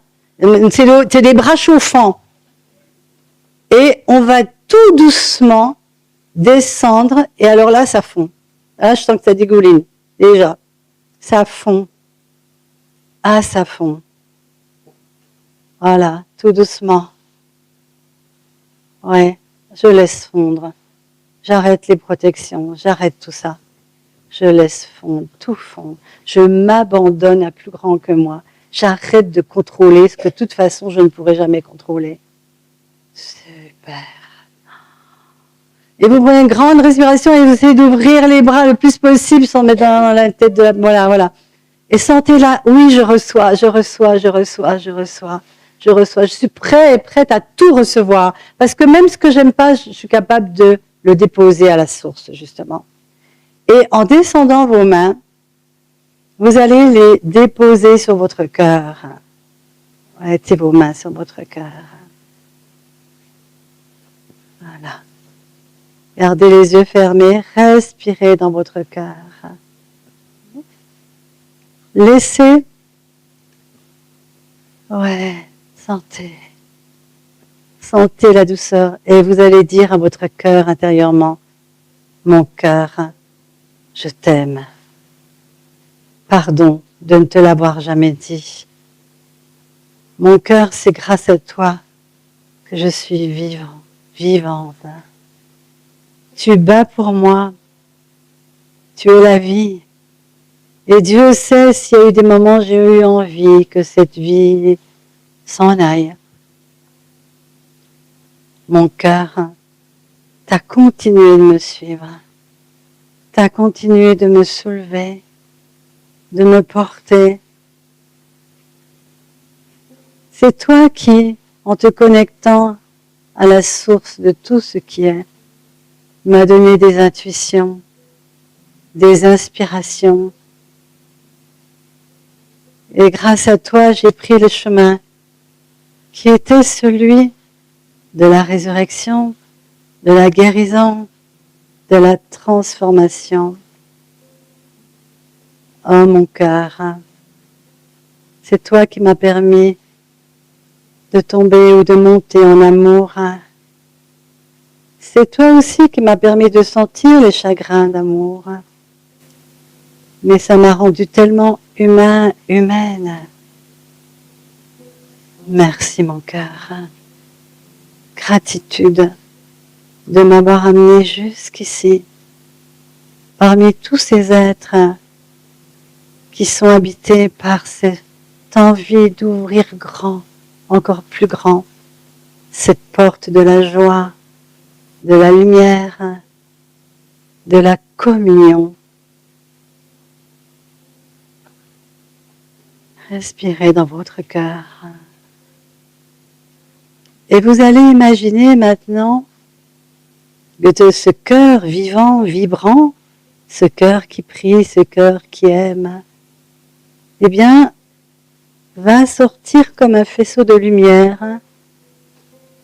C'est des bras chauffants. Et on va tout doucement descendre, et alors là, ça fond. Là, je sens que ça dégouline, déjà. Ça fond. Ah, ça fond. Voilà, tout doucement. Ouais, je laisse fondre. J'arrête les protections, j'arrête tout ça. Je laisse fondre, tout fondre. Je m'abandonne à plus grand que moi. J'arrête de contrôler ce que de toute façon je ne pourrai jamais contrôler. Super. Et vous prenez une grande respiration et vous essayez d'ouvrir les bras le plus possible sans mettre dans la tête de la... Voilà. Et sentez là, oui, je reçois. Je suis prêt et prête à tout recevoir. Parce que même ce que j'aime pas, je suis capable de le déposer à la source, justement. Et en descendant vos mains, vous allez les déposer sur votre cœur. Mettez vos mains sur votre cœur. Voilà. Gardez les yeux fermés, respirez dans votre cœur. Laissez. Sentez. Sentez la douceur et vous allez dire à votre cœur intérieurement, mon cœur, je t'aime. Pardon de ne te l'avoir jamais dit. Mon cœur, c'est grâce à toi que je suis vivant, vivante. Tu bats pour moi, tu es la vie. Et Dieu sait s'il y a eu des moments où j'ai eu envie que cette vie s'en aille. Mon cœur, t'as continué de me suivre, t'as continué de me soulever, de me porter. C'est toi qui, en te connectant à la source de tout ce qui est, m'as donné des intuitions, des inspirations. Et grâce à toi, j'ai pris le chemin qui était celui de la résurrection, de la guérison, de la transformation. Oh mon cœur, c'est toi qui m'as permis de tomber ou de monter en amour. C'est toi aussi qui m'as permis de sentir les chagrins d'amour. Mais ça m'a rendu tellement humaine. Merci mon cœur. Gratitude de m'avoir amené jusqu'ici, parmi tous ces êtres qui sont habités par cette envie d'ouvrir grand, encore plus grand, cette porte de la joie, de la lumière, de la communion. Respirez dans votre cœur. Et vous allez imaginer maintenant que de ce cœur vivant, vibrant, ce cœur qui prie, ce cœur qui aime, eh bien, va sortir comme un faisceau de lumière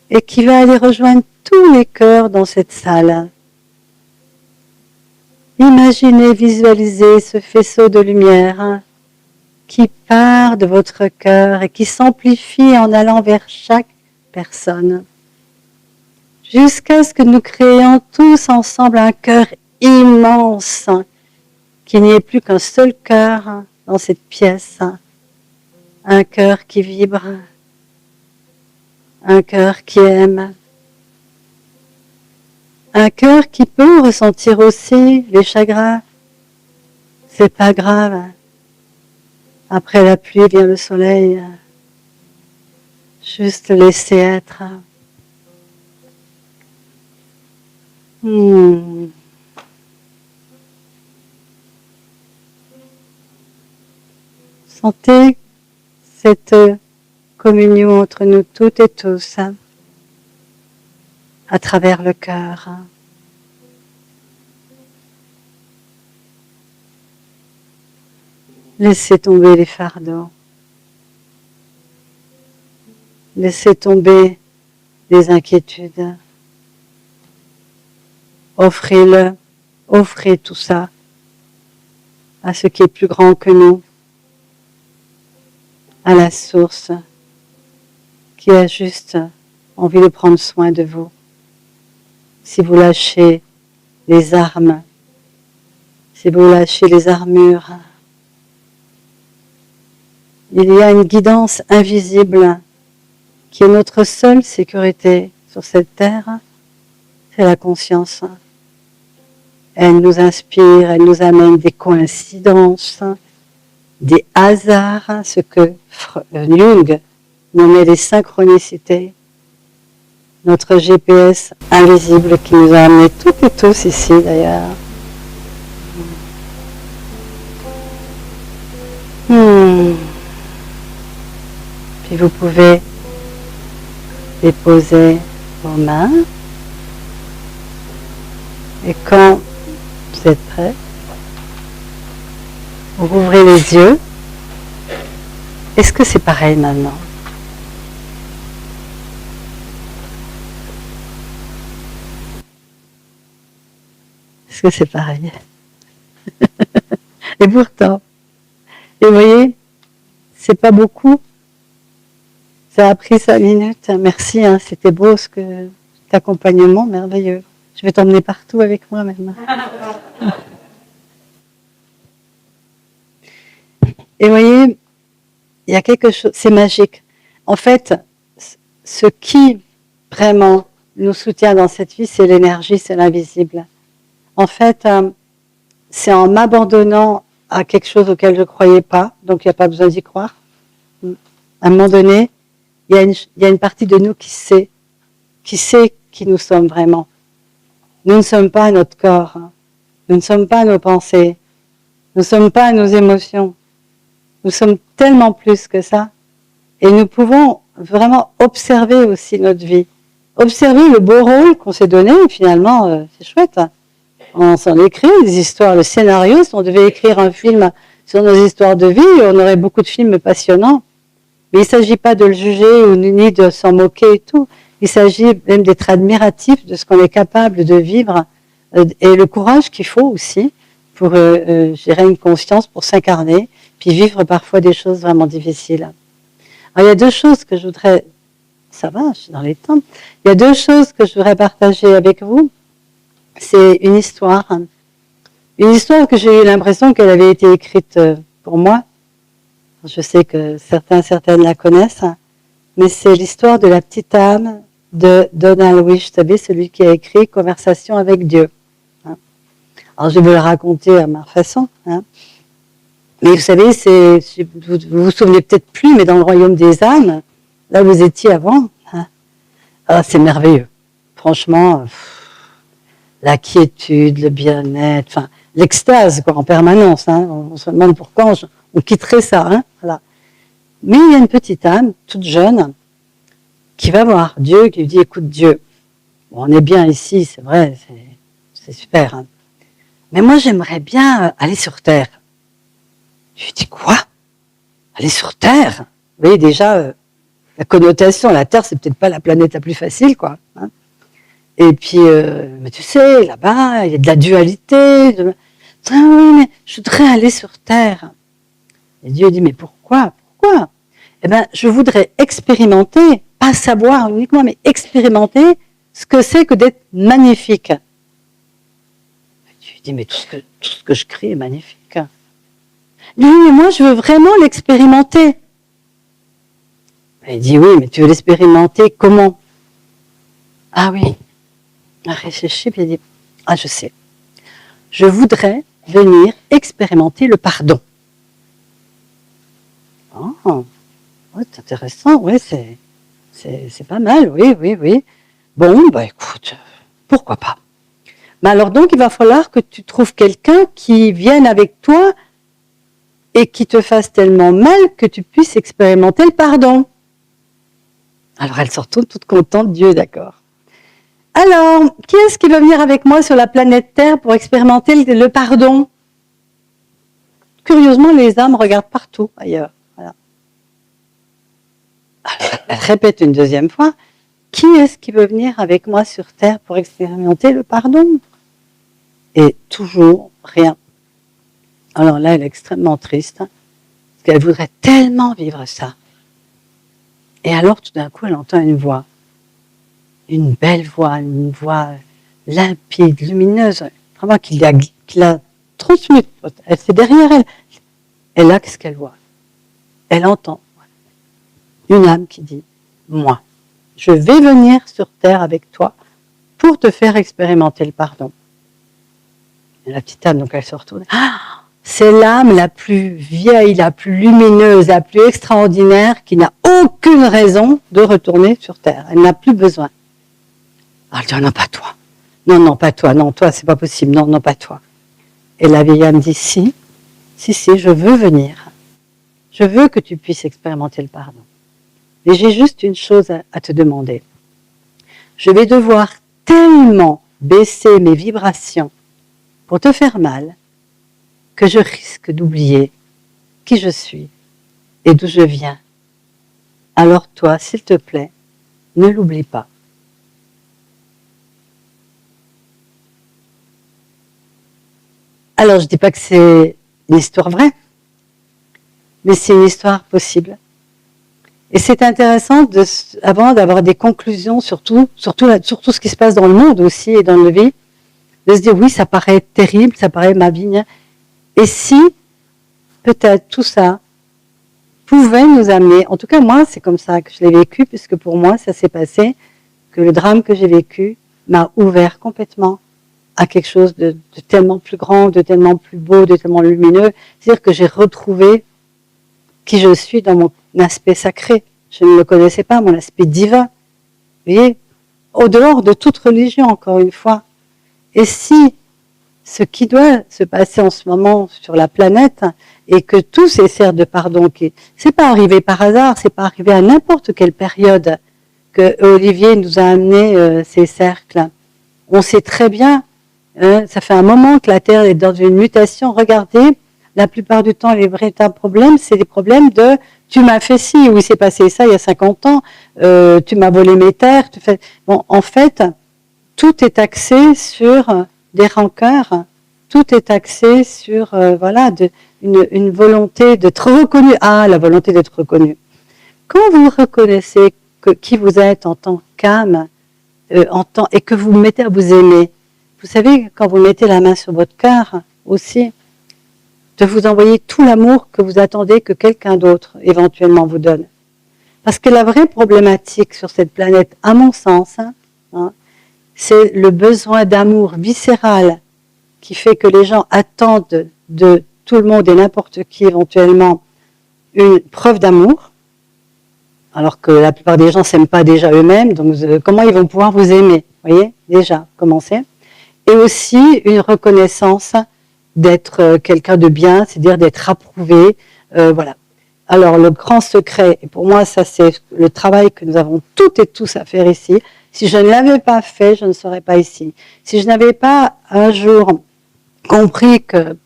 et qui va aller rejoindre tous les cœurs dans cette salle. Imaginez, visualisez ce faisceau de lumière qui part de votre cœur et qui s'amplifie en allant vers chaque personne, jusqu'à ce que nous créions tous ensemble un cœur immense, qu'il n'y ait plus qu'un seul cœur dans cette pièce, un cœur qui vibre, un cœur qui aime, un cœur qui peut ressentir aussi les chagrins. C'est pas grave. Après la pluie vient le soleil. Juste laisser être. Sentez cette communion entre nous toutes et tous, à travers le cœur. Laissez tomber les fardeaux. Laissez tomber les inquiétudes. Offrez tout ça à ce qui est plus grand que nous, à la source qui a juste envie de prendre soin de vous. Si vous lâchez les armes, si vous lâchez les armures, il y a une guidance invisible qui est notre seule sécurité sur cette terre, c'est la conscience. Elle nous inspire, elle nous amène des coïncidences, des hasards, ce que Jung nommait les synchronicités. Notre GPS invisible qui nous a amenés toutes et tous ici d'ailleurs. Puis vous pouvez déposer vos mains. Et quand vous êtes prêts, vous ouvrez les yeux. Est-ce que c'est pareil maintenant? Est-ce que c'est pareil? Et pourtant, et vous voyez, c'est pas beaucoup. Ça a pris 5 minutes. Merci, hein, c'était beau cet accompagnement merveilleux. Je vais t'emmener partout avec moi maintenant. Et vous voyez, il y a quelque chose, c'est magique. En fait, ce qui vraiment nous soutient dans cette vie, c'est l'énergie, c'est l'invisible. En fait, c'est en m'abandonnant à quelque chose auquel je ne croyais pas, donc il n'y a pas besoin d'y croire. À un moment donné, il y a une partie de nous qui sait qui nous sommes vraiment. Nous ne sommes pas notre corps, nous ne sommes pas nos pensées, nous ne sommes pas nos émotions. Nous sommes tellement plus que ça. Et nous pouvons vraiment observer aussi notre vie. Observer le beau rôle qu'on s'est donné, finalement, c'est chouette. On s'en écrit des histoires, le scénario. Si on devait écrire un film sur nos histoires de vie, on aurait beaucoup de films passionnants. Mais il ne s'agit pas de le juger ni de s'en moquer et tout. Il s'agit même d'être admiratif de ce qu'on est capable de vivre et le courage qu'il faut aussi pour gérer une conscience, pour s'incarner, puis vivre parfois des choses vraiment difficiles. Alors, il y a deux choses que je voudrais... Ça va, je suis dans les temps. Il y a deux choses que je voudrais partager avec vous. C'est une histoire que j'ai eu l'impression qu'elle avait été écrite pour moi. Je sais que certaines la connaissent, mais c'est l'histoire de la petite âme de Donald Wish, vous savez, celui qui a écrit Conversation avec Dieu. Alors je vais le raconter à ma façon. Mais vous savez, vous vous souvenez peut-être plus, mais dans le royaume des âmes, là où vous étiez avant, c'est merveilleux. Franchement, la quiétude, le bien-être, enfin, l'extase quoi, en permanence. On se demande pourquoi on quitterait ça. Voilà. Mais il y a une petite âme, toute jeune, qui va voir Dieu, qui lui dit, écoute Dieu, bon, on est bien ici, c'est vrai, c'est super. Mais moi, j'aimerais bien aller sur Terre. Je lui dis, quoi? Aller sur Terre? Vous voyez déjà, la connotation, la Terre, c'est peut-être pas la planète la plus facile, quoi. Et puis, mais tu sais, là-bas, il y a de la dualité. Ah oui, mais je voudrais aller sur Terre. Et Dieu dit, mais pourquoi? Pourquoi? Eh bien, je voudrais expérimenter, pas savoir uniquement, mais expérimenter ce que c'est que d'être magnifique. Et Dieu dit, mais tout ce que je crée est magnifique. Il dit, mais moi, je veux vraiment l'expérimenter. Il dit, oui, mais tu veux l'expérimenter comment? Ah oui. Il a réfléchi, puis il dit, ah, je sais. Je voudrais venir expérimenter le pardon. Oh, ouais, c'est intéressant, oui, c'est pas mal, oui. Bon, bah écoute, pourquoi pas. Mais alors donc, il va falloir que tu trouves quelqu'un qui vienne avec toi et qui te fasse tellement mal que tu puisses expérimenter le pardon. Alors elle se retourne toute contente, Dieu, d'accord. Alors, qui est-ce qui va venir avec moi sur la planète Terre pour expérimenter le pardon? Curieusement, les âmes regardent partout ailleurs. Voilà. Alors, elle répète une deuxième fois. Qui est-ce qui veut venir avec moi sur Terre pour expérimenter le pardon? Et toujours rien. Alors là, elle est extrêmement triste, parce qu'elle voudrait tellement vivre ça. Et alors, tout d'un coup, elle entend une voix. Une belle voix, une voix limpide, lumineuse, vraiment qu'il a transmise. C'est derrière elle. Et là, qu'est-ce qu'elle voit? Elle entend une âme qui dit, moi, je vais venir sur Terre avec toi pour te faire expérimenter le pardon. Et la petite âme, donc elle se retourne. Ah, c'est l'âme la plus vieille, la plus lumineuse, la plus extraordinaire, qui n'a aucune raison de retourner sur Terre. Elle n'a plus besoin. Alors elle dit, non, pas toi. Non, pas toi. Non, toi, c'est pas possible. Non, pas toi. Et la vieille âme dit, si, je veux venir. Je veux que tu puisses expérimenter le pardon. Mais j'ai juste une chose à te demander. Je vais devoir tellement baisser mes vibrations pour te faire mal que je risque d'oublier qui je suis et d'où je viens. Alors toi, s'il te plaît, ne l'oublie pas. Alors, je ne dis pas que c'est une histoire vraie, mais c'est une histoire possible. Et c'est intéressant, avant d'avoir des conclusions sur tout ce qui se passe dans le monde aussi et dans nos vies, de se dire, oui, ça paraît terrible, ça paraît ma vie. Et si, peut-être, tout ça, pouvait nous amener, en tout cas moi c'est comme ça que je l'ai vécu, puisque pour moi ça s'est passé, que le drame que j'ai vécu m'a ouvert complètement à quelque chose de tellement plus grand, de tellement plus beau, de tellement lumineux, c'est-à-dire que j'ai retrouvé qui je suis dans mon aspect sacré. Je ne le connaissais pas, mon aspect divin. Vous voyez, au dehors de toute religion, encore une fois. Et si ce qui doit se passer en ce moment sur la planète, et que tous ces cercles de pardon, c'est pas arrivé par hasard, c'est pas arrivé à n'importe quelle période que Olivier nous a amené ces cercles. On sait très bien, ça fait un moment que la Terre est dans une mutation. Regardez, la plupart du temps, les véritables problèmes, c'est des problèmes de « tu m'as fait ci » ou « il s'est passé ça il y a 50 ans, tu m'as volé mes terres ». Bon, en fait, tout est axé sur des rancœurs, tout est axé sur voilà, une volonté d'être reconnu. Ah, la volonté d'être reconnu. Quand vous reconnaissez qui vous êtes en tant qu'âme, et que vous vous mettez à vous aimer, vous savez, quand vous mettez la main sur votre cœur aussi, de vous envoyer tout l'amour que vous attendez que quelqu'un d'autre éventuellement vous donne. Parce que la vraie problématique sur cette planète, à mon sens, c'est le besoin d'amour viscéral qui fait que les gens attendent de tout le monde et n'importe qui éventuellement une preuve d'amour, alors que la plupart des gens ne s'aiment pas déjà eux-mêmes, donc comment ils vont pouvoir vous aimer? Vous voyez, déjà, commencer. Et aussi une reconnaissance d'être quelqu'un de bien, c'est-à-dire d'être approuvé, voilà. Alors le grand secret, et pour moi ça c'est le travail que nous avons toutes et tous à faire ici. Si je ne l'avais pas fait, je ne serais pas ici. Si je n'avais pas un jour compris que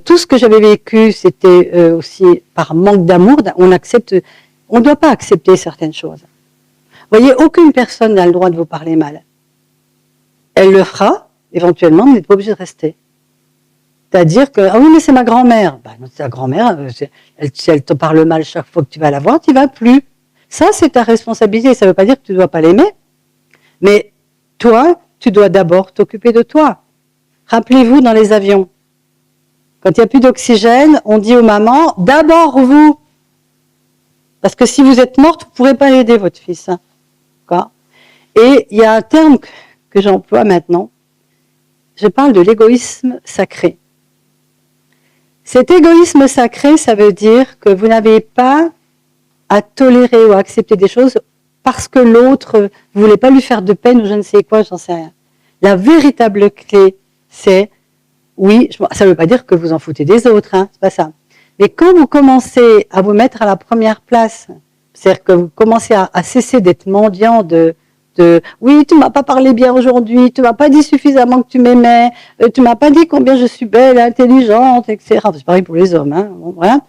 tout ce que j'avais vécu, c'était aussi par manque d'amour, on ne doit pas accepter certaines choses. Vous voyez, aucune personne n'a le droit de vous parler mal. Elle le fera, éventuellement, mais vous n'êtes pas obligé de rester. C'est-à-dire que, ah oui, mais c'est ma grand-mère. Ben, ta grand-mère, si elle te parle mal chaque fois que tu vas la voir, tu ne vas plus. Ça, c'est ta responsabilité. Ça ne veut pas dire que tu ne dois pas l'aimer. Mais toi, tu dois d'abord t'occuper de toi. Rappelez-vous dans les avions, quand il n'y a plus d'oxygène, on dit aux mamans, d'abord vous. Parce que si vous êtes morte, vous ne pourrez pas aider votre fils. Quoi. Et il y a un terme que j'emploie maintenant. Je parle de l'égoïsme sacré. Cet égoïsme sacré, ça veut dire que vous n'avez pas à tolérer ou à accepter des choses parce que l'autre, vous ne voulez pas lui faire de peine ou je ne sais quoi, j'en sais rien. La véritable clé, c'est, oui, ça ne veut pas dire que vous en foutez des autres, hein, c'est pas ça. Mais quand vous commencez à vous mettre à la première place, c'est-à-dire que vous commencez à cesser d'être mendiant oui, tu m'as pas parlé bien aujourd'hui, tu m'as pas dit suffisamment que tu m'aimais, tu m'as pas dit combien je suis belle, intelligente, etc. C'est pareil pour les hommes, hein, bon, voilà.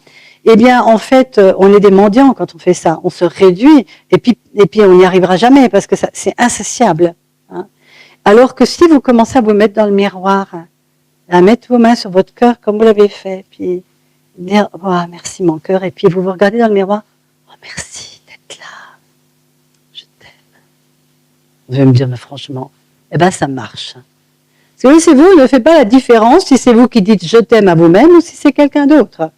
Eh bien, en fait, on est des mendiants quand on fait ça. On se réduit et puis on n'y arrivera jamais parce que c'est insatiable. Hein. Alors que si vous commencez à vous mettre dans le miroir, à mettre vos mains sur votre cœur comme vous l'avez fait, puis dire oh, merci mon cœur, et puis vous vous regardez dans le miroir, oh merci d'être là. Vous allez me dire, mais franchement, eh ben ça marche. Parce que oui, c'est vous, ne faites pas la différence si c'est vous qui dites je t'aime à vous-même ou si c'est quelqu'un d'autre.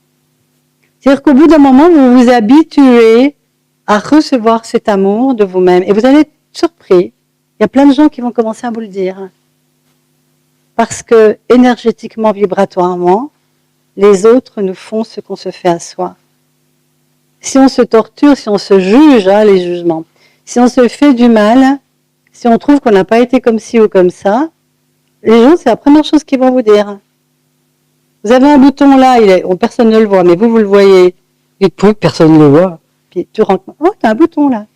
C'est-à-dire qu'au bout d'un moment, vous vous habituez à recevoir cet amour de vous-même et vous allez être surpris. Il y a plein de gens qui vont commencer à vous le dire. Parce que énergétiquement, vibratoirement, les autres nous font ce qu'on se fait à soi. Si on se torture, si on se juge, hein, les jugements, si on se fait du mal, si on trouve qu'on n'a pas été comme ci ou comme ça, les gens, c'est la première chose qu'ils vont vous dire. Vous avez un bouton là, personne ne le voit, mais vous le voyez. Et puis, personne ne le voit. Puis tu rentres, oh, t'as un bouton là.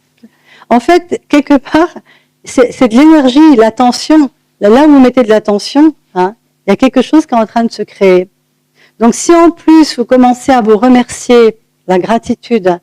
En fait, quelque part, c'est de l'énergie, l'attention. Là où vous mettez de l'attention, hein, il y a quelque chose qui est en train de se créer. Donc si en plus vous commencez à vous remercier, la gratitude,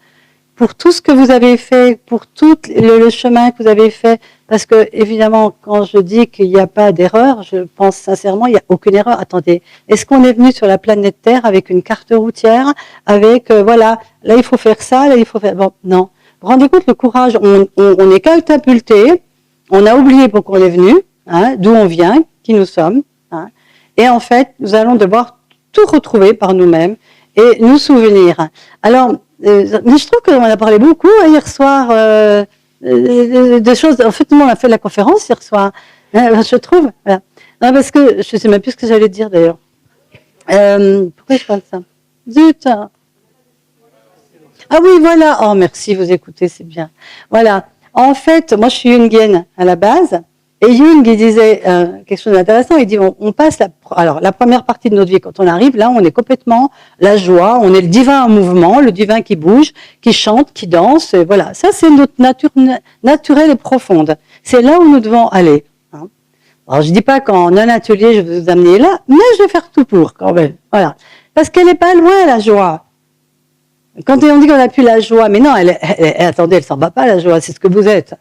pour tout ce que vous avez fait, pour tout le chemin que vous avez fait, parce que évidemment, quand je dis qu'il n'y a pas d'erreur, je pense sincèrement, il n'y a aucune erreur. Attendez, est-ce qu'on est venu sur la planète Terre avec une carte routière, avec, voilà, là il faut faire ça, là il faut faire... Bon, non. Vous vous rendez compte, le courage, on est catapulté, on a oublié pourquoi on est venu, hein, d'où on vient, qui nous sommes, hein, et en fait, nous allons devoir tout retrouver par nous-mêmes et nous souvenir. Alors, Mais je trouve qu'on a parlé beaucoup hier soir de choses. En fait, nous, on a fait la conférence hier soir. Je trouve. Voilà. Non, parce que je ne sais même plus ce que j'allais dire d'ailleurs. Pourquoi je parle de ça? Zut. Ah oui, voilà. Oh, merci, vous écoutez, c'est bien. Voilà. En fait, moi, je suis jungienne à la base. Et Jung, il disait quelque chose d'intéressant. Il dit, on passe la première partie de notre vie, quand on arrive, là, on est complètement la joie, on est le divin en mouvement, le divin qui bouge, qui chante, qui danse. Et voilà. Ça, c'est notre nature naturelle et profonde. C'est là où nous devons aller. Hein. Alors, je dis pas qu'en un atelier, je vais vous amener là, mais je vais faire tout pour, quand même. Voilà. Parce qu'elle n'est pas loin, la joie. Quand on dit qu'on n'a plus la joie, mais non, attendez, elle s'en va pas, la joie, c'est ce que vous êtes.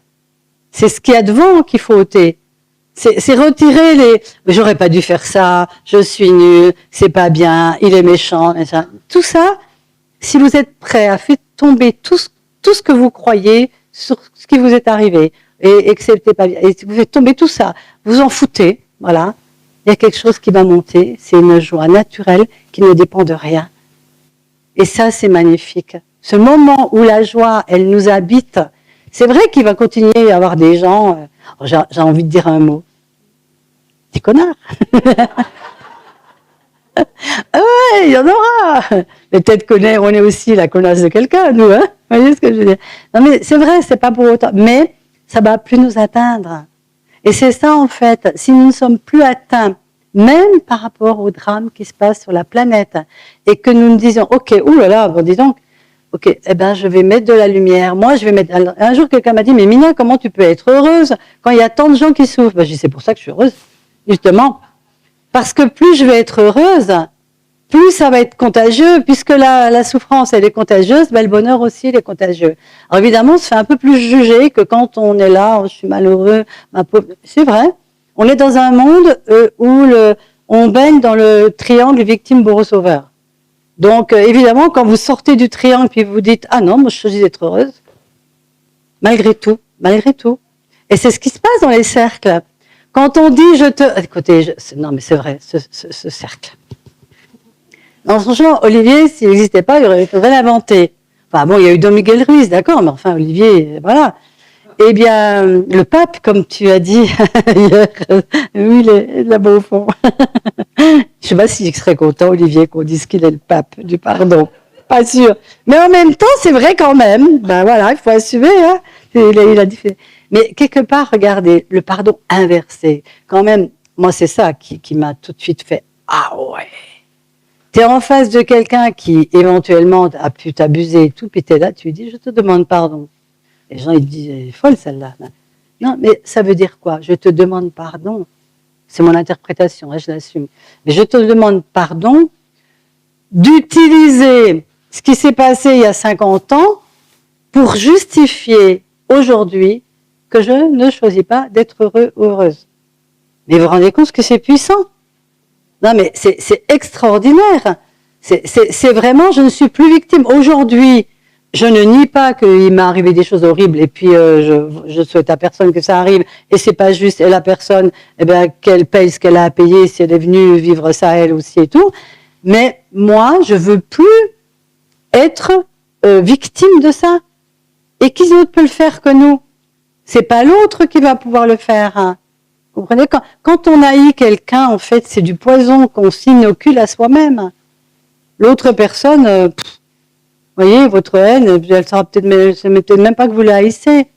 C'est ce qu'il y a devant qu'il faut ôter. C'est retirer les « j'aurais pas dû faire ça, je suis nul, c'est pas bien, il est méchant ». Tout ça, si vous êtes prêt à faire tomber tout ce que vous croyez sur ce qui vous est arrivé et que c'était pas bien, et vous faites tomber tout ça, vous en foutez, voilà, il y a quelque chose qui va monter, c'est une joie naturelle qui ne dépend de rien. Et ça, c'est magnifique. Ce moment où la joie, elle nous habite, c'est vrai qu'il va continuer à y avoir des gens, j'ai envie de dire un mot, des connards. Ouais, il y en aura. Mais peut-être qu'on est aussi la connasse de quelqu'un, nous, hein. Vous voyez ce que je veux dire? Non, mais c'est vrai, c'est pas pour autant. Mais ça va plus nous atteindre. Et c'est ça, en fait. Si nous ne sommes plus atteints, même par rapport au drame qui se passe sur la planète, et que nous nous disons, ok, oulala, bon, dis donc, ok, eh ben, je vais mettre de la lumière. Moi, je vais mettre. Un jour, quelqu'un m'a dit, mais Mina, comment tu peux être heureuse quand il y a tant de gens qui souffrent? Ben, je dis, c'est pour ça que je suis heureuse, justement. Parce que plus je vais être heureuse, plus ça va être contagieux, puisque la souffrance, elle est contagieuse, ben, le bonheur aussi, il est contagieux. Alors évidemment, on se fait un peu plus juger que quand on est là, oh, je suis malheureux, ma pauvre. C'est vrai. On est dans un monde où on baigne dans le triangle victime-bourreau-sauveur. Donc, évidemment, quand vous sortez du triangle puis vous dites « Ah non, moi je choisis d'être heureuse », malgré tout. Et c'est ce qui se passe dans les cercles. Quand on dit « Je te… » Écoutez, non mais c'est vrai, ce cercle. Non, franchement, Olivier, s'il n'existait pas, il faudrait l'inventer. Enfin bon, il y a eu Don Miguel Ruiz, d'accord, mais enfin, Olivier, voilà. Eh bien, le pape, comme tu as dit hier, oui, il est là-bas au fond. Je ne sais pas s'il serait content, Olivier, qu'on dise qu'il est le pape du pardon. Pas sûr. Mais en même temps, c'est vrai quand même. Ben voilà, il faut assumer. Hein. Il a dit. Mais quelque part, regardez, le pardon inversé. Quand même, moi, c'est ça qui m'a tout de suite fait « Ah ouais !» T'es en face de quelqu'un qui, éventuellement, a pu t'abuser et tout, puis t'es là, tu lui dis « Je te demande pardon ». Les gens, ils disent, elle est folle celle-là. Non, mais ça veut dire quoi? Je te demande pardon. C'est mon interprétation, hein, je l'assume. Mais je te demande pardon d'utiliser ce qui s'est passé il y a 50 ans pour justifier aujourd'hui que je ne choisis pas d'être heureux ou heureuse. Mais vous vous rendez compte que c'est puissant? Non, mais c'est extraordinaire. C'est vraiment, je ne suis plus victime. Aujourd'hui, je ne nie pas qu'il m'est arrivé des choses horribles et puis je souhaite à personne que ça arrive et c'est pas juste. Et la personne, eh ben, qu'elle paye ce qu'elle a à payer si elle est venue vivre ça elle aussi et tout. Mais moi, je veux plus être victime de ça. Et qui d'autre peut le faire que nous? C'est pas l'autre qui va pouvoir le faire. Hein. Vous comprenez? Quand on haït quelqu'un, en fait, c'est du poison qu'on s'inocule à soi-même. L'autre personne. Vous voyez, votre haine, elle ne saura peut-être même pas que vous la haïssez.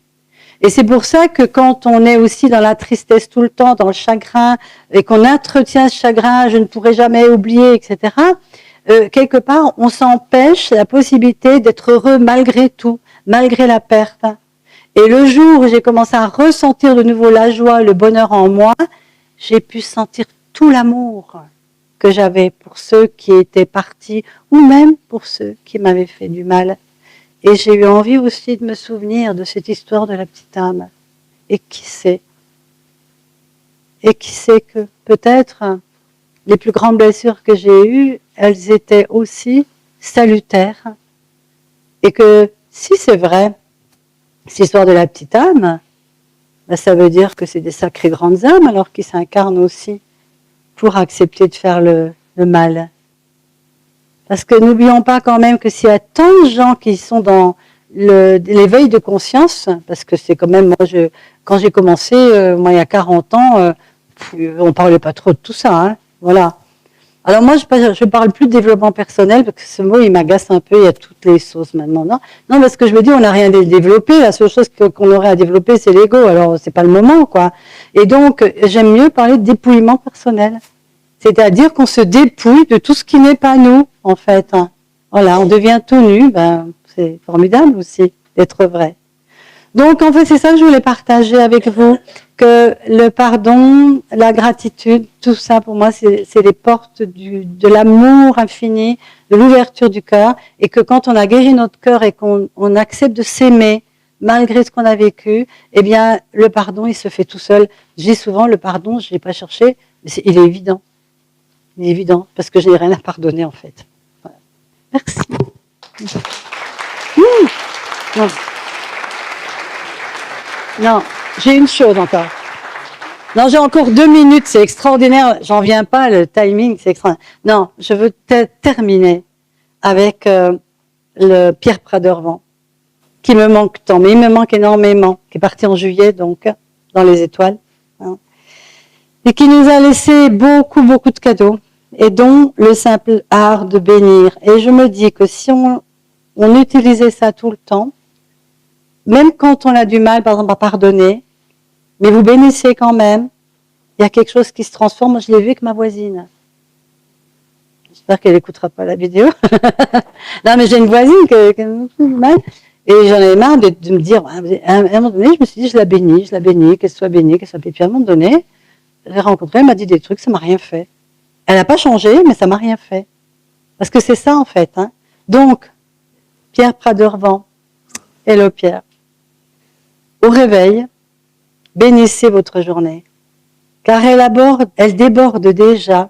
Et c'est pour ça que quand on est aussi dans la tristesse tout le temps, dans le chagrin, et qu'on entretient ce chagrin, je ne pourrai jamais oublier, etc., quelque part, on s'empêche la possibilité d'être heureux malgré tout, malgré la perte. Et le jour où j'ai commencé à ressentir de nouveau la joie, le bonheur en moi, j'ai pu sentir tout l'amour que j'avais pour ceux qui étaient partis ou même pour ceux qui m'avaient fait du mal. Et j'ai eu envie aussi de me souvenir de cette histoire de la petite âme. Et qui sait que peut-être les plus grandes blessures que j'ai eues, elles étaient aussi salutaires. Et que si c'est vrai, cette histoire de la petite âme, ben ça veut dire que c'est des sacrées grandes âmes alors qui s'incarnent aussi pour accepter de faire le mal. Parce que n'oublions pas quand même que s'il y a tant de gens qui sont dans l'éveil de conscience, parce que c'est quand même, moi, quand j'ai commencé, moi il y a 40 ans, on parlait pas trop de tout ça, hein, voilà. Alors moi, je parle plus de développement personnel, parce que ce mot, il m'agace un peu, il y a toutes les sauces maintenant. Non, parce que je me dis, on n'a rien à développer, la seule chose qu'on aurait à développer, c'est l'ego, alors c'est pas le moment, quoi. Et donc, j'aime mieux parler de dépouillement personnel. C'est-à-dire qu'on se dépouille de tout ce qui n'est pas nous, en fait. Hein. Voilà, on devient tout nu, ben, c'est formidable aussi d'être vrai. Donc, en fait, c'est ça que je voulais partager avec vous, que le pardon, la gratitude, tout ça, pour moi, c'est les portes de l'amour infini, de l'ouverture du cœur, et que quand on a guéri notre cœur et qu'on accepte de s'aimer, malgré ce qu'on a vécu, eh bien, le pardon, il se fait tout seul. Je dis souvent, le pardon, je ne l'ai pas cherché, mais il est évident. Il est évident, parce que je n'ai rien à pardonner, en fait. Voilà. Merci. Non. Non, j'ai une chose encore. Non, j'ai encore 2 minutes, c'est extraordinaire. J'en viens pas, le timing, c'est extraordinaire. Non, je veux terminer avec le Pierre Pradervant, qui me manque tant, mais il me manque énormément, qui est parti en juillet, donc, dans les étoiles, hein, et qui nous a laissé beaucoup, beaucoup de cadeaux, et dont le simple art de bénir. Et je me dis que si on utilisait ça tout le temps, même quand on a du mal, par exemple, à pardonner, mais vous bénissez quand même, il y a quelque chose qui se transforme. Moi, je l'ai vu avec ma voisine. J'espère qu'elle n'écoutera pas la vidéo. Non, mais j'ai une voisine qui a mal. Et j'en avais marre de me dire, à un moment donné, je me suis dit, je la bénis, qu'elle soit bénie, qu'elle soit bénie. Puis à un moment donné, je l'ai rencontrée, elle m'a dit des trucs, ça m'a rien fait. Elle n'a pas changé, mais ça m'a rien fait. Parce que c'est ça, en fait. Hein. Donc, Pierre Pradervant, hello Pierre. Au réveil, bénissez votre journée, car elle déborde déjà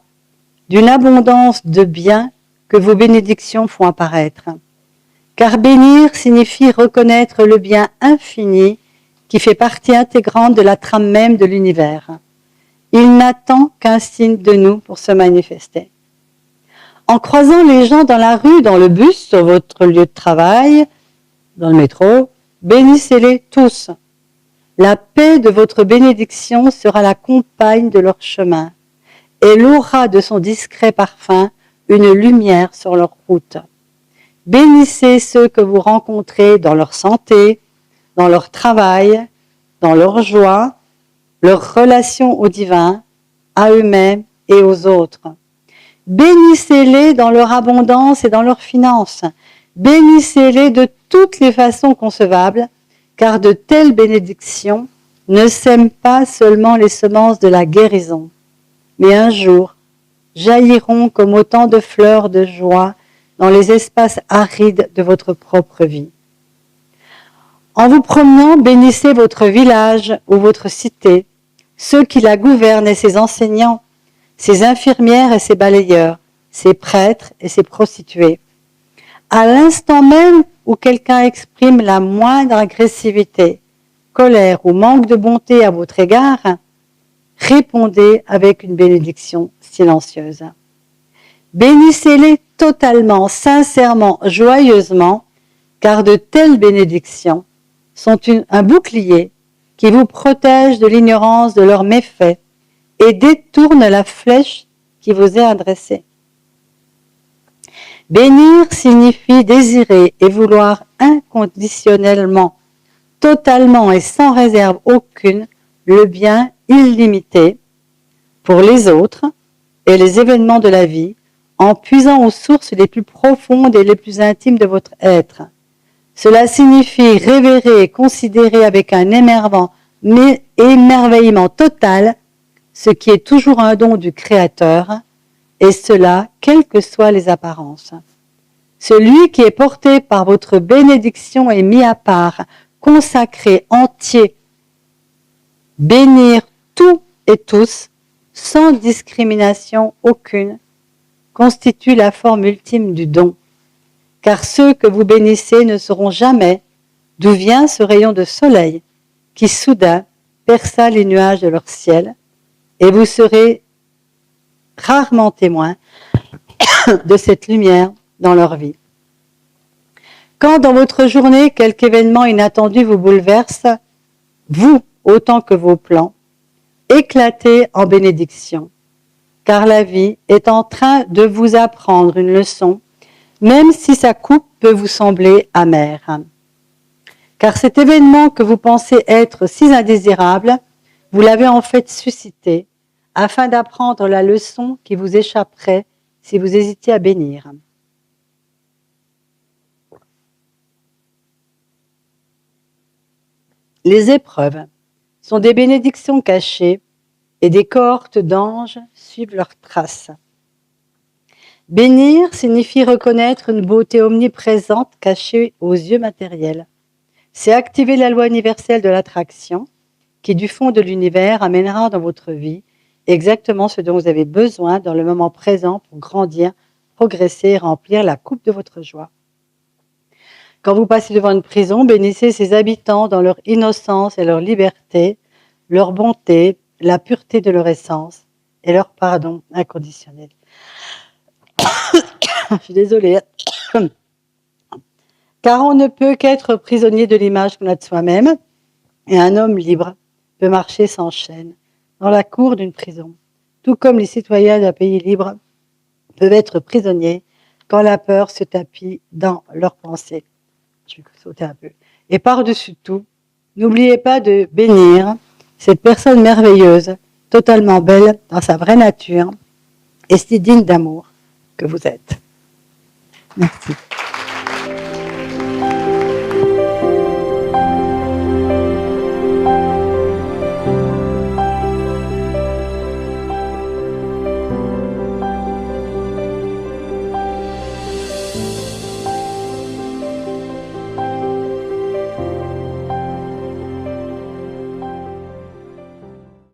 d'une abondance de biens que vos bénédictions font apparaître. Car bénir signifie reconnaître le bien infini qui fait partie intégrante de la trame même de l'univers. Il n'attend qu'un signe de nous pour se manifester. En croisant les gens dans la rue, dans le bus, sur votre lieu de travail, dans le métro, bénissez-les tous. La paix de votre bénédiction sera la compagne de leur chemin, et l'aura de son discret parfum une lumière sur leur route. Bénissez ceux que vous rencontrez dans leur santé, dans leur travail, dans leur joie, leur relation au divin, à eux-mêmes et aux autres. Bénissez-les dans leur abondance et dans leurs finances. Bénissez-les de toutes les façons concevables, car de telles bénédictions ne sèment pas seulement les semences de la guérison, mais un jour jailliront comme autant de fleurs de joie dans les espaces arides de votre propre vie. En vous promenant, bénissez votre village ou votre cité, ceux qui la gouvernent et ses enseignants, ses infirmières et ses balayeurs, ses prêtres et ses prostituées. À l'instant même où quelqu'un exprime la moindre agressivité, colère ou manque de bonté à votre égard, répondez avec une bénédiction silencieuse. Bénissez-les totalement, sincèrement, joyeusement, car de telles bénédictions sont un bouclier qui vous protège de l'ignorance de leurs méfaits et détourne la flèche qui vous est adressée. Bénir signifie désirer et vouloir inconditionnellement, totalement et sans réserve aucune, le bien illimité pour les autres et les événements de la vie, en puisant aux sources les plus profondes et les plus intimes de votre être. Cela signifie révérer et considérer avec un émerveillement total ce qui est toujours un don du Créateur, et cela, quelles que soient les apparences. Celui qui est porté par votre bénédiction est mis à part, consacré, entier. Bénir tout et tous, sans discrimination aucune, constitue la forme ultime du don. Car ceux que vous bénissez ne sauront jamais d'où vient ce rayon de soleil qui soudain perça les nuages de leur ciel, et vous serez rarement témoin de cette lumière dans leur vie. Quand dans votre journée, quelque événement inattendu vous bouleverse, vous, autant que vos plans, éclatez en bénédiction, car la vie est en train de vous apprendre une leçon, même si sa coupe peut vous sembler amère. Car cet événement que vous pensez être si indésirable, vous l'avez en fait suscité afin d'apprendre la leçon qui vous échapperait si vous hésitiez à bénir. Les épreuves sont des bénédictions cachées et des cohortes d'anges suivent leurs traces. Bénir signifie reconnaître une beauté omniprésente cachée aux yeux matériels. C'est activer la loi universelle de l'attraction qui, du fond de l'univers, amènera dans votre vie exactement ce dont vous avez besoin dans le moment présent pour grandir, progresser et remplir la coupe de votre joie. Quand vous passez devant une prison, bénissez ses habitants dans leur innocence et leur liberté, leur bonté, la pureté de leur essence et leur pardon inconditionnel. Je suis désolée. Car on ne peut qu'être prisonnier de l'image qu'on a de soi-même, et un homme libre peut marcher sans chaîne dans la cour d'une prison, tout comme les citoyens d'un pays libre peuvent être prisonniers quand la peur se tapit dans leurs pensées. Je vais sauter un peu. Et par-dessus tout, n'oubliez pas de bénir cette personne merveilleuse, totalement belle dans sa vraie nature et si digne d'amour que vous êtes. Merci.